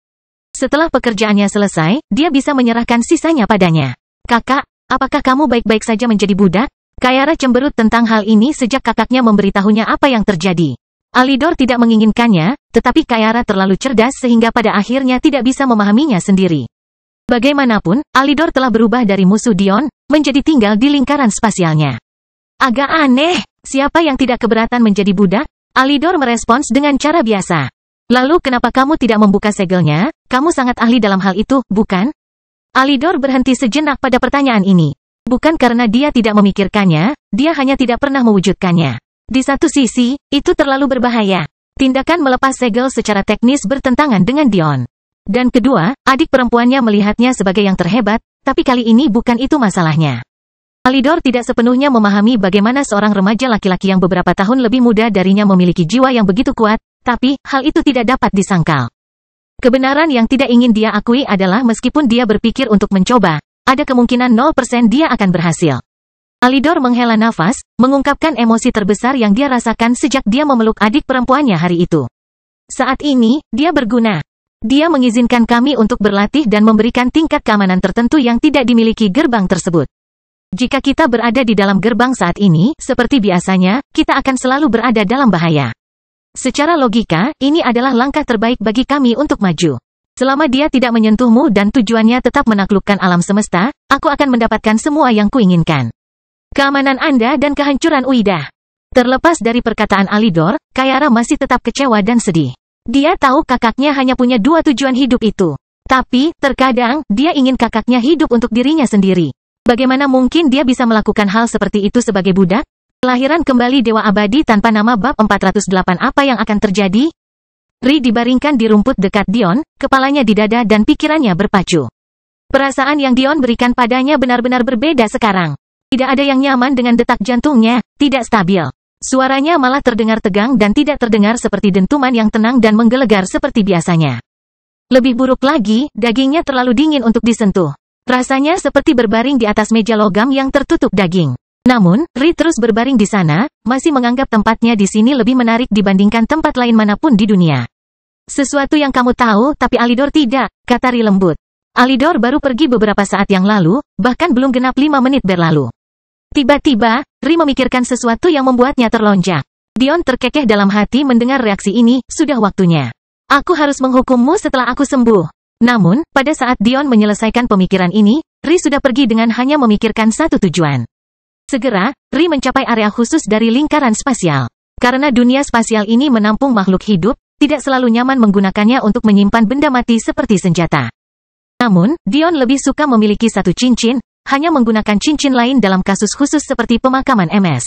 Speaker 1: Setelah pekerjaannya selesai, dia bisa menyerahkan sisanya padanya. Kakak, apakah kamu baik-baik saja menjadi budak? Kayara cemberut tentang hal ini sejak kakaknya memberitahunya apa yang terjadi. Alidor tidak menginginkannya, tetapi Kayara terlalu cerdas sehingga pada akhirnya tidak bisa memahaminya sendiri. Bagaimanapun, Alidor telah berubah dari musuh Dion, menjadi tinggal di lingkaran spasialnya. Agak aneh, siapa yang tidak keberatan menjadi budak? Alidor merespons dengan cara biasa. Lalu kenapa kamu tidak membuka segelnya? Kamu sangat ahli dalam hal itu, bukan? Alidor berhenti sejenak pada pertanyaan ini. Bukan karena dia tidak memikirkannya, dia hanya tidak pernah mewujudkannya. Di satu sisi, itu terlalu berbahaya. Tindakan melepas segel secara teknis bertentangan dengan Dion. Dan kedua, adik perempuannya melihatnya sebagai yang terhebat, tapi kali ini bukan itu masalahnya. Alidor tidak sepenuhnya memahami bagaimana seorang remaja laki-laki yang beberapa tahun lebih muda darinya memiliki jiwa yang begitu kuat, tapi hal itu tidak dapat disangkal. Kebenaran yang tidak ingin dia akui adalah meskipun dia berpikir untuk mencoba, ada kemungkinan 0% dia akan berhasil. Alidor menghela nafas, mengungkapkan emosi terbesar yang dia rasakan sejak dia memeluk adik perempuannya hari itu. Saat ini, dia berguna. Dia mengizinkan kami untuk berlatih dan memberikan tingkat keamanan tertentu yang tidak dimiliki gerbang tersebut. Jika kita berada di dalam gerbang saat ini, seperti biasanya, kita akan selalu berada dalam bahaya. Secara logika, ini adalah langkah terbaik bagi kami untuk maju. Selama dia tidak menyentuhmu dan tujuannya tetap menaklukkan alam semesta, aku akan mendapatkan semua yang kuinginkan. Keamanan Anda dan kehancuran Uidah. Terlepas dari perkataan Alidor, Kayara masih tetap kecewa dan sedih. Dia tahu kakaknya hanya punya dua tujuan hidup itu. Tapi, terkadang, dia ingin kakaknya hidup untuk dirinya sendiri. Bagaimana mungkin dia bisa melakukan hal seperti itu sebagai budak? Kelahiran kembali Dewa Abadi tanpa nama bab 408 apa yang akan terjadi? Ri dibaringkan di rumput dekat Dion, kepalanya di dada dan pikirannya berpacu. Perasaan yang Dion berikan padanya benar-benar berbeda sekarang. Tidak ada yang nyaman dengan detak jantungnya, tidak stabil. Suaranya malah terdengar tegang dan tidak terdengar seperti dentuman yang tenang dan menggelegar seperti biasanya. Lebih buruk lagi, dagingnya terlalu dingin untuk disentuh. Rasanya seperti berbaring di atas meja logam yang tertutup daging. Namun, Ri terus berbaring di sana, masih menganggap tempatnya di sini lebih menarik dibandingkan tempat lain manapun di dunia. Sesuatu yang kamu tahu, tapi Alidor tidak, kata Ri lembut. Alidor baru pergi beberapa saat yang lalu, bahkan belum genap 5 menit berlalu. Tiba-tiba, Ri memikirkan sesuatu yang membuatnya terlonjak. Dion terkekeh dalam hati mendengar reaksi ini, sudah waktunya. Aku harus menghukummu setelah aku sembuh. Namun, pada saat Dion menyelesaikan pemikiran ini, Ri sudah pergi dengan hanya memikirkan satu tujuan. Segera, Ri mencapai area khusus dari lingkaran spasial. Karena dunia spasial ini menampung makhluk hidup, tidak selalu nyaman menggunakannya untuk menyimpan benda mati seperti senjata. Namun, Dion lebih suka memiliki satu cincin, hanya menggunakan cincin lain dalam kasus khusus seperti pemakaman MS.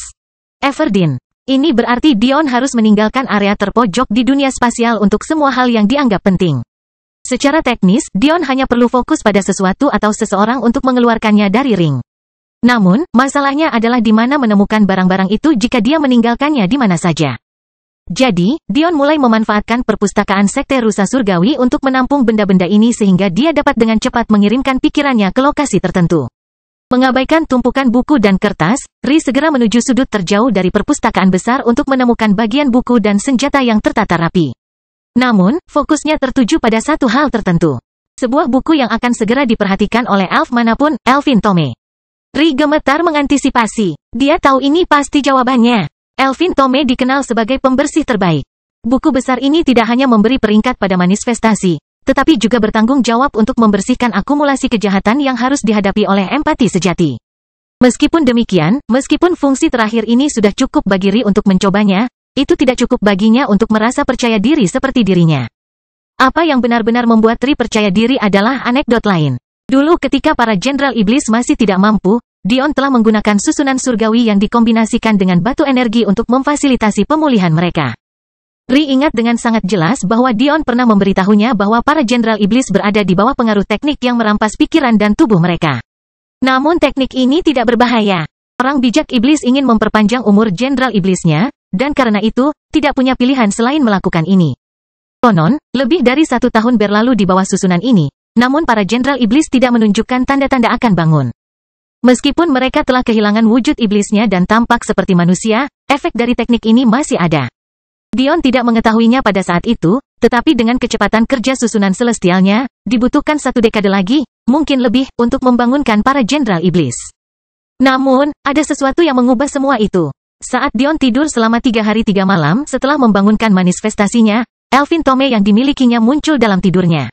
Speaker 1: Everdeen. Ini berarti Dion harus meninggalkan area terpojok di dunia spasial untuk semua hal yang dianggap penting. Secara teknis, Dion hanya perlu fokus pada sesuatu atau seseorang untuk mengeluarkannya dari ring. Namun, masalahnya adalah di mana menemukan barang-barang itu jika dia meninggalkannya di mana saja. Jadi, Dion mulai memanfaatkan perpustakaan sekte rusa surgawi untuk menampung benda-benda ini sehingga dia dapat dengan cepat mengirimkan pikirannya ke lokasi tertentu. Mengabaikan tumpukan buku dan kertas, Ri segera menuju sudut terjauh dari perpustakaan besar untuk menemukan bagian buku dan senjata yang tertata rapi. Namun, fokusnya tertuju pada satu hal tertentu. Sebuah buku yang akan segera diperhatikan oleh elf manapun, Elvin Tome. Ri gemetar mengantisipasi. Dia tahu ini pasti jawabannya. Elvin Tome dikenal sebagai pembersih terbaik. Buku besar ini tidak hanya memberi peringkat pada manifestasi, tetapi juga bertanggung jawab untuk membersihkan akumulasi kejahatan yang harus dihadapi oleh empati sejati. Meskipun demikian, meskipun fungsi terakhir ini sudah cukup bagi Ri untuk mencobanya, itu tidak cukup baginya untuk merasa percaya diri seperti dirinya. Apa yang benar-benar membuat Ri percaya diri adalah anekdot lain. Dulu ketika para jenderal iblis masih tidak mampu, Dion telah menggunakan susunan surgawi yang dikombinasikan dengan batu energi untuk memfasilitasi pemulihan mereka. Ri ingat dengan sangat jelas bahwa Dion pernah memberitahunya bahwa para jenderal iblis berada di bawah pengaruh teknik yang merampas pikiran dan tubuh mereka. Namun teknik ini tidak berbahaya. Orang bijak iblis ingin memperpanjang umur jenderal iblisnya, dan karena itu, tidak punya pilihan selain melakukan ini. Konon, lebih dari 1 tahun berlalu di bawah susunan ini, namun para jenderal iblis tidak menunjukkan tanda-tanda akan bangun. Meskipun mereka telah kehilangan wujud iblisnya dan tampak seperti manusia, efek dari teknik ini masih ada. Dion tidak mengetahuinya pada saat itu, tetapi dengan kecepatan kerja susunan celestialnya, dibutuhkan 1 dekade lagi, mungkin lebih, untuk membangunkan para jenderal iblis. Namun, ada sesuatu yang mengubah semua itu. Saat Dion tidur selama 3 hari 3 malam setelah membangunkan manifestasinya, Elvin Tome yang dimilikinya muncul dalam tidurnya.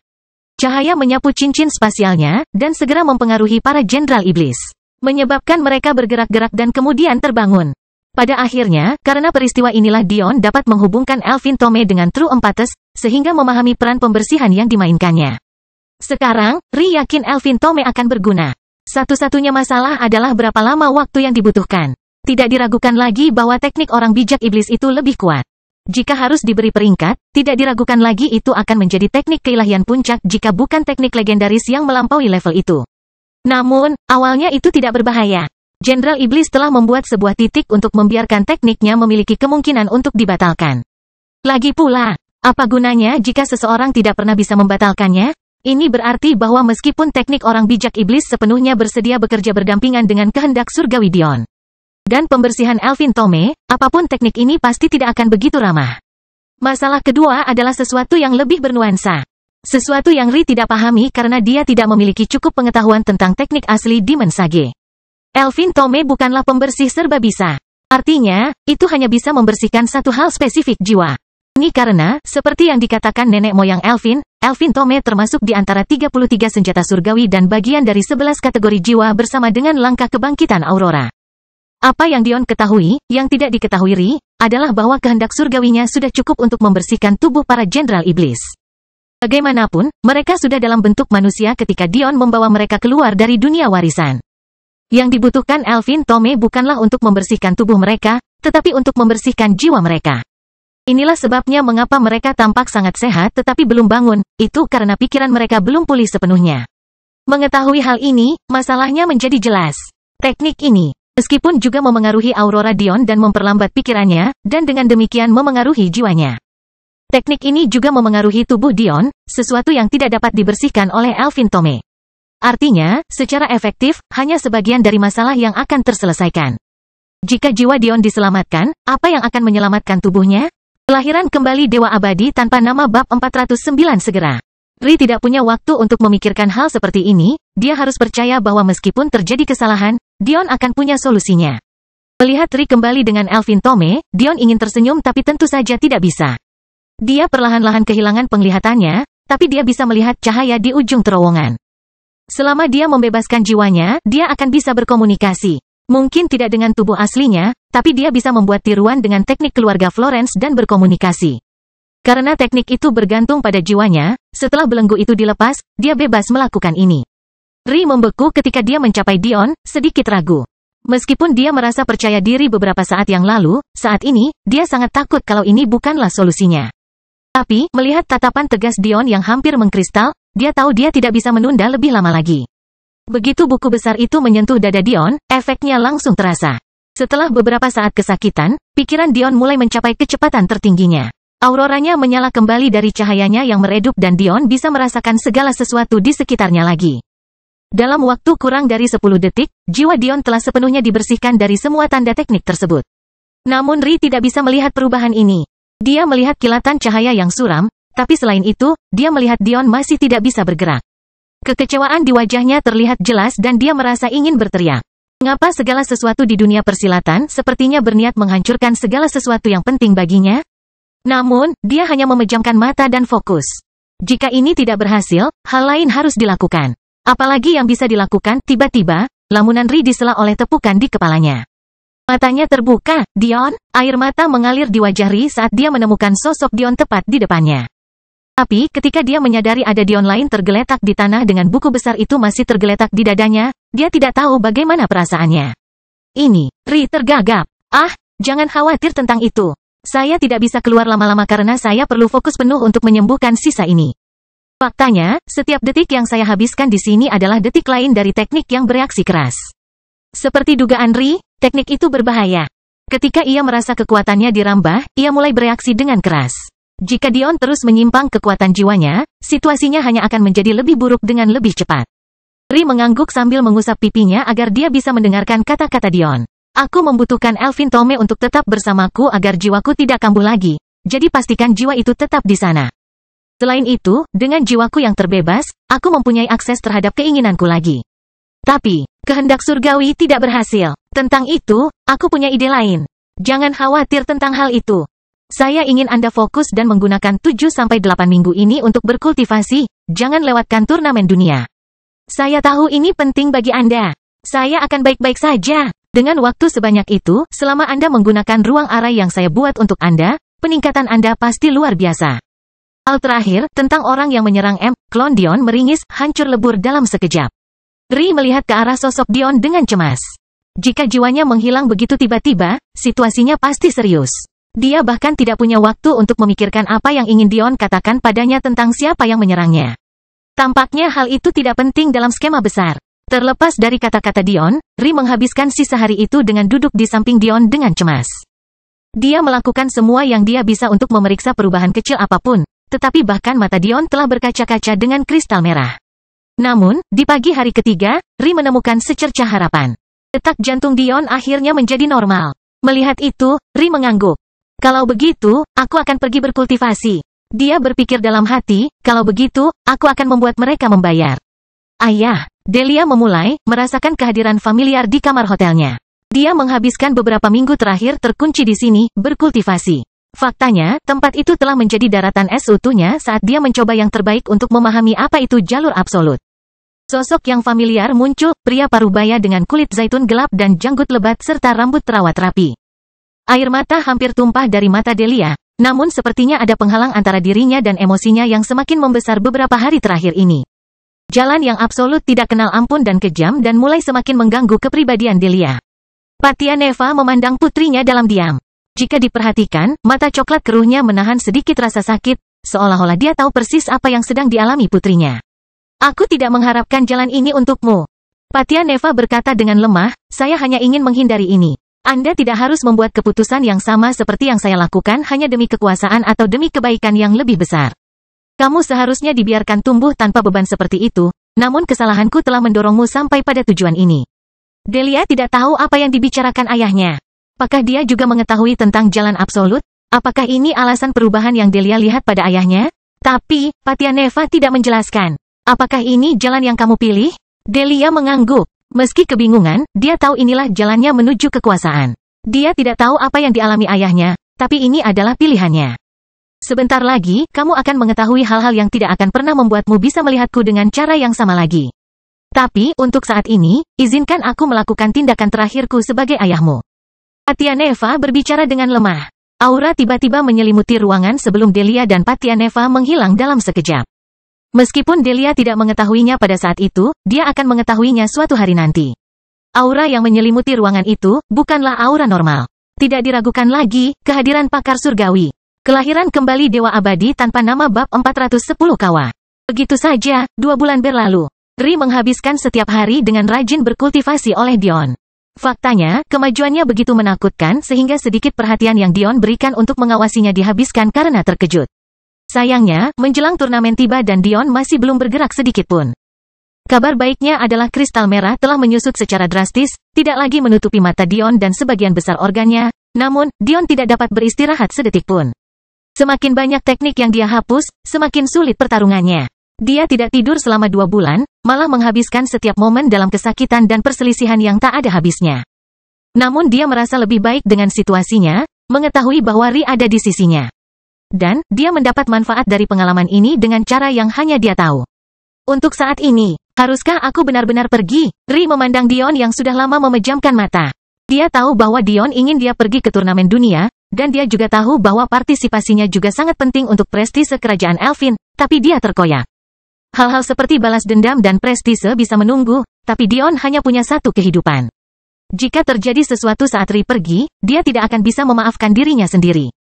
Speaker 1: Cahaya menyapu cincin spasialnya, dan segera mempengaruhi para jenderal iblis. Menyebabkan mereka bergerak-gerak dan kemudian terbangun. Pada akhirnya, karena peristiwa inilah Dion dapat menghubungkan Elvin Tome dengan True Empaths, sehingga memahami peran pembersihan yang dimainkannya. Sekarang, Ri yakin Elvin Tome akan berguna. Satu-satunya masalah adalah berapa lama waktu yang dibutuhkan. Tidak diragukan lagi bahwa teknik orang bijak iblis itu lebih kuat. Jika harus diberi peringkat, tidak diragukan lagi itu akan menjadi teknik keilahian puncak jika bukan teknik legendaris yang melampaui level itu. Namun, awalnya itu tidak berbahaya. Jenderal Iblis telah membuat sebuah titik untuk membiarkan tekniknya memiliki kemungkinan untuk dibatalkan. Lagi pula, apa gunanya jika seseorang tidak pernah bisa membatalkannya? Ini berarti bahwa meskipun teknik orang bijak iblis sepenuhnya bersedia bekerja berdampingan dengan kehendak surgawi Dion dan pembersihan Elvin Tome, apapun teknik ini pasti tidak akan begitu ramah. Masalah kedua adalah sesuatu yang lebih bernuansa. Sesuatu yang Ri tidak pahami karena dia tidak memiliki cukup pengetahuan tentang teknik asli Demon Sage. Elvin Tome bukanlah pembersih serba bisa. Artinya, itu hanya bisa membersihkan satu hal spesifik jiwa. Ini karena, seperti yang dikatakan nenek moyang Elvin Tome termasuk di antara 33 senjata surgawi dan bagian dari 11 kategori jiwa bersama dengan langkah kebangkitan Aurora. Apa yang Dion ketahui, yang tidak diketahui Ri, adalah bahwa kehendak surgawinya sudah cukup untuk membersihkan tubuh para jenderal iblis. Bagaimanapun, mereka sudah dalam bentuk manusia ketika Dion membawa mereka keluar dari dunia warisan. Yang dibutuhkan Elvin Tome bukanlah untuk membersihkan tubuh mereka, tetapi untuk membersihkan jiwa mereka. Inilah sebabnya mengapa mereka tampak sangat sehat tetapi belum bangun, itu karena pikiran mereka belum pulih sepenuhnya. Mengetahui hal ini, masalahnya menjadi jelas. Teknik ini, meskipun juga memengaruhi Aurora Dion dan memperlambat pikirannya, dan dengan demikian memengaruhi jiwanya. Teknik ini juga memengaruhi tubuh Dion, sesuatu yang tidak dapat dibersihkan oleh Elvin Tome. Artinya, secara efektif, hanya sebagian dari masalah yang akan terselesaikan. Jika jiwa Dion diselamatkan, apa yang akan menyelamatkan tubuhnya? Kelahiran kembali Dewa Abadi tanpa nama bab 409 segera. Ri tidak punya waktu untuk memikirkan hal seperti ini, dia harus percaya bahwa meskipun terjadi kesalahan, Dion akan punya solusinya. Melihat Ri kembali dengan Elvin Tome, Dion ingin tersenyum tapi tentu saja tidak bisa. Dia perlahan-lahan kehilangan penglihatannya, tapi dia bisa melihat cahaya di ujung terowongan. Selama dia membebaskan jiwanya, dia akan bisa berkomunikasi. Mungkin tidak dengan tubuh aslinya, tapi dia bisa membuat tiruan dengan teknik keluarga Florence dan berkomunikasi. Karena teknik itu bergantung pada jiwanya, setelah belenggu itu dilepas, dia bebas melakukan ini. Ri membeku ketika dia mencapai Dion, sedikit ragu. Meskipun dia merasa percaya diri beberapa saat yang lalu, saat ini, dia sangat takut kalau ini bukanlah solusinya. Tapi, melihat tatapan tegas Dion yang hampir mengkristal, dia tahu dia tidak bisa menunda lebih lama lagi. Begitu buku besar itu menyentuh dada Dion, efeknya langsung terasa. Setelah beberapa saat kesakitan, pikiran Dion mulai mencapai kecepatan tertingginya. Auroranya menyala kembali dari cahayanya yang meredup dan Dion bisa merasakan segala sesuatu di sekitarnya lagi. Dalam waktu kurang dari 10 detik, jiwa Dion telah sepenuhnya dibersihkan dari semua tanda teknik tersebut. Namun Ri tidak bisa melihat perubahan ini. Dia melihat kilatan cahaya yang suram, tapi selain itu, dia melihat Dion masih tidak bisa bergerak. Kekecewaan di wajahnya terlihat jelas dan dia merasa ingin berteriak. Mengapa segala sesuatu di dunia persilatan sepertinya berniat menghancurkan segala sesuatu yang penting baginya? Namun, dia hanya memejamkan mata dan fokus. Jika ini tidak berhasil, hal lain harus dilakukan. Apalagi yang bisa dilakukan, tiba-tiba, lamunan Ri disela oleh tepukan di kepalanya. Matanya terbuka, Dion, air mata mengalir di wajah Ri saat dia menemukan sosok Dion tepat di depannya. Tapi, ketika dia menyadari ada Dion lain tergeletak di tanah dengan buku besar itu masih tergeletak di dadanya, dia tidak tahu bagaimana perasaannya. Ini, Ri tergagap. Ah, jangan khawatir tentang itu. Saya tidak bisa keluar lama-lama karena saya perlu fokus penuh untuk menyembuhkan sisa ini. Faktanya, setiap detik yang saya habiskan di sini adalah detik lain dari teknik yang bereaksi keras. Seperti dugaan Ri, teknik itu berbahaya. Ketika ia merasa kekuatannya dirambah, ia mulai bereaksi dengan keras. Jika Dion terus menyimpang kekuatan jiwanya, situasinya hanya akan menjadi lebih buruk dengan lebih cepat. Ri mengangguk sambil mengusap pipinya agar dia bisa mendengarkan kata-kata Dion. Aku membutuhkan Elvin Tome untuk tetap bersamaku agar jiwaku tidak kambuh lagi, jadi pastikan jiwa itu tetap di sana. Selain itu, dengan jiwaku yang terbebas, aku mempunyai akses terhadap keinginanku lagi. Tapi, kehendak surgawi tidak berhasil. Tentang itu, aku punya ide lain. Jangan khawatir tentang hal itu. Saya ingin Anda fokus dan menggunakan 7-8 minggu ini untuk berkultivasi, jangan lewatkan turnamen dunia. Saya tahu ini penting bagi Anda. Saya akan baik-baik saja. Dengan waktu sebanyak itu, selama Anda menggunakan ruang arai yang saya buat untuk Anda, peningkatan Anda pasti luar biasa. Hal terakhir, tentang orang yang menyerang klon Dion meringis, hancur lebur dalam sekejap. Ri melihat ke arah sosok Dion dengan cemas. Jika jiwanya menghilang begitu tiba-tiba, situasinya pasti serius. Dia bahkan tidak punya waktu untuk memikirkan apa yang ingin Dion katakan padanya tentang siapa yang menyerangnya. Tampaknya hal itu tidak penting dalam skema besar. Terlepas dari kata-kata Dion, Ri menghabiskan sisa hari itu dengan duduk di samping Dion dengan cemas. Dia melakukan semua yang dia bisa untuk memeriksa perubahan kecil apapun. Tetapi bahkan mata Dion telah berkaca-kaca dengan kristal merah. Namun, di pagi hari ketiga, Ri menemukan secercah harapan. Detak jantung Dion akhirnya menjadi normal. Melihat itu, Ri mengangguk. Kalau begitu, aku akan pergi berkultivasi. Dia berpikir dalam hati, kalau begitu, aku akan membuat mereka membayar. Ayah, Delia memulai, merasakan kehadiran familiar di kamar hotelnya. Dia menghabiskan beberapa minggu terakhir terkunci di sini, berkultivasi. Faktanya, tempat itu telah menjadi daratan es utuhnya saat dia mencoba yang terbaik untuk memahami apa itu jalur absolut. Sosok yang familiar muncul, pria parubaya dengan kulit zaitun gelap dan janggut lebat serta rambut terawat rapi. Air mata hampir tumpah dari mata Delia, namun sepertinya ada penghalang antara dirinya dan emosinya yang semakin membesar beberapa hari terakhir ini. Jalan yang absolut tidak kenal ampun dan kejam dan mulai semakin mengganggu kepribadian Delia. Patianeva memandang putrinya dalam diam. Jika diperhatikan, mata coklat keruhnya menahan sedikit rasa sakit, seolah-olah dia tahu persis apa yang sedang dialami putrinya. Aku tidak mengharapkan jalan ini untukmu. Patianeva berkata dengan lemah, saya hanya ingin menghindari ini. Anda tidak harus membuat keputusan yang sama seperti yang saya lakukan hanya demi kekuasaan atau demi kebaikan yang lebih besar. Kamu seharusnya dibiarkan tumbuh tanpa beban seperti itu, namun kesalahanku telah mendorongmu sampai pada tujuan ini. Delia tidak tahu apa yang dibicarakan ayahnya. Apakah dia juga mengetahui tentang jalan absolut? Apakah ini alasan perubahan yang Delia lihat pada ayahnya? Tapi, Patianeva tidak menjelaskan. Apakah ini jalan yang kamu pilih? Delia mengangguk. Meski kebingungan, dia tahu inilah jalannya menuju kekuasaan. Dia tidak tahu apa yang dialami ayahnya, tapi ini adalah pilihannya. Sebentar lagi, kamu akan mengetahui hal-hal yang tidak akan pernah membuatmu bisa melihatku dengan cara yang sama lagi. Tapi, untuk saat ini, izinkan aku melakukan tindakan terakhirku sebagai ayahmu. Patianeva berbicara dengan lemah. Aura tiba-tiba menyelimuti ruangan sebelum Delia dan Patianeva menghilang dalam sekejap. Meskipun Delia tidak mengetahuinya pada saat itu, dia akan mengetahuinya suatu hari nanti. Aura yang menyelimuti ruangan itu, bukanlah aura normal. Tidak diragukan lagi, kehadiran pakar surgawi. Kelahiran kembali Dewa Abadi tanpa nama bab 410 Kawa. Begitu saja, 2 bulan berlalu. Ri menghabiskan setiap hari dengan rajin berkultivasi oleh Dion. Faktanya, kemajuannya begitu menakutkan sehingga sedikit perhatian yang Dion berikan untuk mengawasinya dihabiskan karena terkejut. Sayangnya, menjelang turnamen tiba dan Dion masih belum bergerak sedikit pun. Kabar baiknya adalah kristal merah telah menyusut secara drastis, tidak lagi menutupi mata Dion dan sebagian besar organnya, namun, Dion tidak dapat beristirahat sedetik pun. Semakin banyak teknik yang dia hapus, semakin sulit pertarungannya. Dia tidak tidur selama 2 bulan, malah menghabiskan setiap momen dalam kesakitan dan perselisihan yang tak ada habisnya. Namun dia merasa lebih baik dengan situasinya, mengetahui bahwa Ri ada di sisinya. Dan, dia mendapat manfaat dari pengalaman ini dengan cara yang hanya dia tahu. Untuk saat ini, haruskah aku benar-benar pergi? Ri memandang Dion yang sudah lama memejamkan mata. Dia tahu bahwa Dion ingin dia pergi ke turnamen dunia, dan dia juga tahu bahwa partisipasinya juga sangat penting untuk prestise kerajaan Elfin, tapi dia terkoyak. Hal-hal seperti balas dendam dan prestise bisa menunggu, tapi Dion hanya punya satu kehidupan. Jika terjadi sesuatu saat Ri pergi, dia tidak akan bisa memaafkan dirinya sendiri.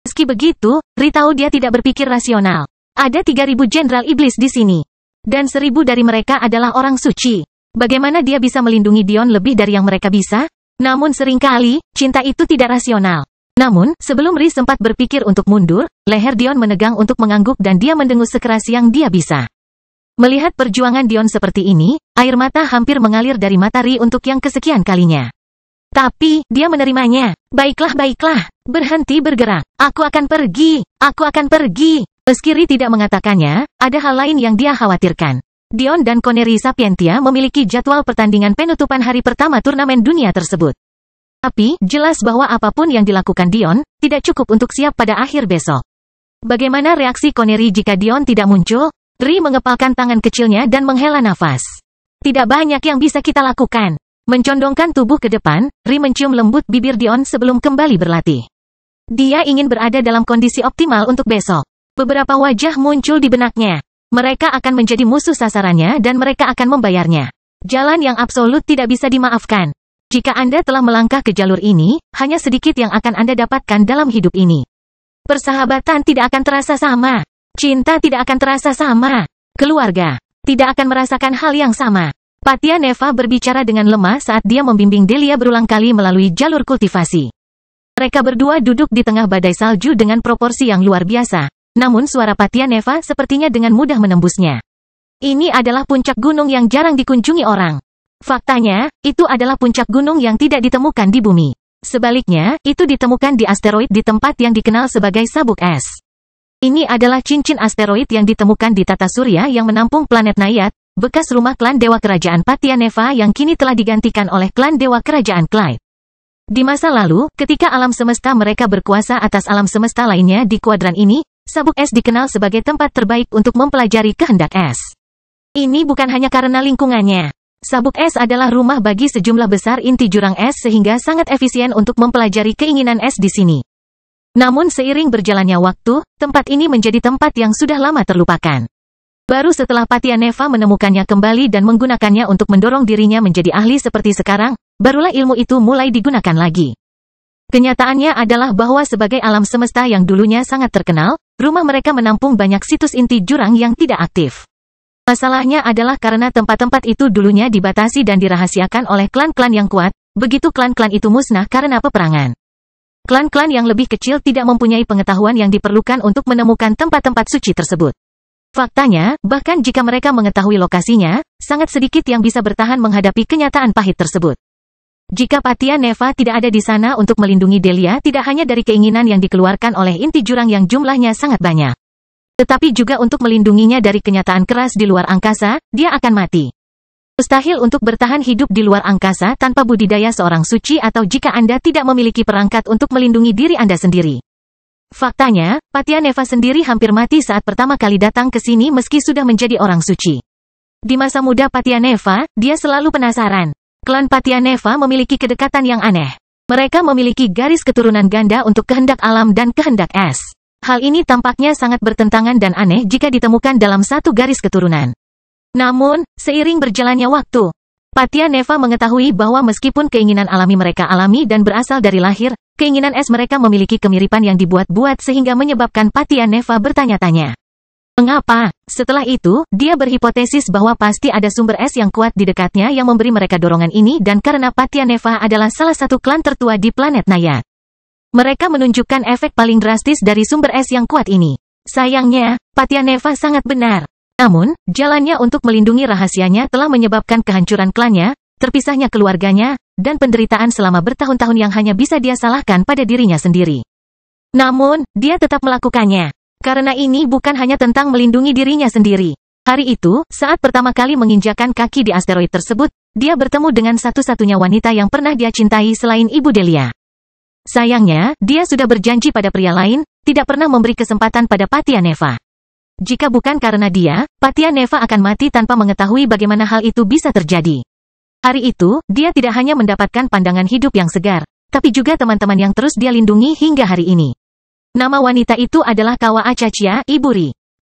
Speaker 1: Meski begitu, Ri tahu dia tidak berpikir rasional. Ada 3.000 jenderal iblis di sini. Dan 1.000 dari mereka adalah orang suci. Bagaimana dia bisa melindungi Dion lebih dari yang mereka bisa? Namun seringkali, cinta itu tidak rasional. Namun, sebelum Ri sempat berpikir untuk mundur, leher Dion menegang untuk mengangguk dan dia mendengus sekeras yang dia bisa. Melihat perjuangan Dion seperti ini, air mata hampir mengalir dari mata Ri untuk yang kesekian kalinya. Tapi, dia menerimanya. Baiklah, berhenti bergerak. Aku akan pergi. Meski Ri tidak mengatakannya, ada hal lain yang dia khawatirkan. Dion dan Koneri Sapientia memiliki jadwal pertandingan penutupan hari pertama turnamen dunia tersebut. Tapi, jelas bahwa apapun yang dilakukan Dion, tidak cukup untuk siap pada akhir besok. Bagaimana reaksi Koneri jika Dion tidak muncul? Ri mengepalkan tangan kecilnya dan menghela nafas. Tidak banyak yang bisa kita lakukan. Mencondongkan tubuh ke depan, Ri mencium lembut bibir Dion sebelum kembali berlatih. Dia ingin berada dalam kondisi optimal untuk besok. Beberapa wajah muncul di benaknya. Mereka akan menjadi musuh sasarannya dan mereka akan membayarnya. Jalan yang absolut tidak bisa dimaafkan. Jika Anda telah melangkah ke jalur ini, hanya sedikit yang akan Anda dapatkan dalam hidup ini. Persahabatan tidak akan terasa sama. Cinta tidak akan terasa sama. Keluarga tidak akan merasakan hal yang sama. Patia Neva berbicara dengan lemah saat dia membimbing Delia berulang kali melalui jalur kultivasi. Mereka berdua duduk di tengah badai salju dengan proporsi yang luar biasa. Namun suara Patia Neva sepertinya dengan mudah menembusnya. Ini adalah puncak gunung yang jarang dikunjungi orang. Faktanya, itu adalah puncak gunung yang tidak ditemukan di bumi. Sebaliknya, itu ditemukan di asteroid di tempat yang dikenal sebagai sabuk es. Ini adalah cincin asteroid yang ditemukan di tata surya yang menampung planet Nayat, bekas rumah klan Dewa Kerajaan Patia Neva yang kini telah digantikan oleh klan Dewa Kerajaan Clyde. Di masa lalu, ketika alam semesta mereka berkuasa atas alam semesta lainnya di kuadran ini, sabuk es dikenal sebagai tempat terbaik untuk mempelajari kehendak es. Ini bukan hanya karena lingkungannya. Sabuk es adalah rumah bagi sejumlah besar inti jurang es sehingga sangat efisien untuk mempelajari keinginan es di sini. Namun seiring berjalannya waktu, tempat ini menjadi tempat yang sudah lama terlupakan. Baru setelah Patia Neva menemukannya kembali dan menggunakannya untuk mendorong dirinya menjadi ahli seperti sekarang, barulah ilmu itu mulai digunakan lagi. Kenyataannya adalah bahwa sebagai alam semesta yang dulunya sangat terkenal, rumah mereka menampung banyak situs inti jurang yang tidak aktif. Masalahnya adalah karena tempat-tempat itu dulunya dibatasi dan dirahasiakan oleh klan-klan yang kuat, begitu klan-klan itu musnah karena peperangan. Klan-klan yang lebih kecil tidak mempunyai pengetahuan yang diperlukan untuk menemukan tempat-tempat suci tersebut. Faktanya, bahkan jika mereka mengetahui lokasinya, sangat sedikit yang bisa bertahan menghadapi kenyataan pahit tersebut. Jika Patia Neva tidak ada di sana untuk melindungi Delia tidak hanya dari keinginan yang dikeluarkan oleh inti jurang yang jumlahnya sangat banyak, tetapi juga untuk melindunginya dari kenyataan keras di luar angkasa, dia akan mati. Mustahil untuk bertahan hidup di luar angkasa tanpa budidaya seorang suci atau jika Anda tidak memiliki perangkat untuk melindungi diri Anda sendiri. Faktanya, Patia Neva sendiri hampir mati saat pertama kali datang ke sini meski sudah menjadi orang suci. Di masa muda Patia Neva, dia selalu penasaran. Klan Patia Neva memiliki kedekatan yang aneh. Mereka memiliki garis keturunan ganda untuk kehendak alam dan kehendak es. Hal ini tampaknya sangat bertentangan dan aneh jika ditemukan dalam satu garis keturunan. Namun, seiring berjalannya waktu, Patya Neva mengetahui bahwa meskipun keinginan alami mereka alami dan berasal dari lahir, keinginan es mereka memiliki kemiripan yang dibuat-buat sehingga menyebabkan Patya Neva bertanya-tanya. Mengapa? Setelah itu, dia berhipotesis bahwa pasti ada sumber es yang kuat di dekatnya yang memberi mereka dorongan ini dan karena Patya Neva adalah salah satu klan tertua di planet Nayat. Mereka menunjukkan efek paling drastis dari sumber es yang kuat ini. Sayangnya, Patya Neva sangat benar. Namun, jalannya untuk melindungi rahasianya telah menyebabkan kehancuran klannya, terpisahnya keluarganya, dan penderitaan selama bertahun-tahun yang hanya bisa dia salahkan pada dirinya sendiri. Namun, dia tetap melakukannya. Karena ini bukan hanya tentang melindungi dirinya sendiri. Hari itu, saat pertama kali menginjakan kaki di asteroid tersebut, dia bertemu dengan satu-satunya wanita yang pernah dia cintai selain Ibu Delia. Sayangnya, dia sudah berjanji pada pria lain, tidak pernah memberi kesempatan pada Patya Neva. Jika bukan karena dia, Patya Neva akan mati tanpa mengetahui bagaimana hal itu bisa terjadi. Hari itu, dia tidak hanya mendapatkan pandangan hidup yang segar, tapi juga teman-teman yang terus dia lindungi hingga hari ini. Nama wanita itu adalah Kawa Acachia, Ibu Ri.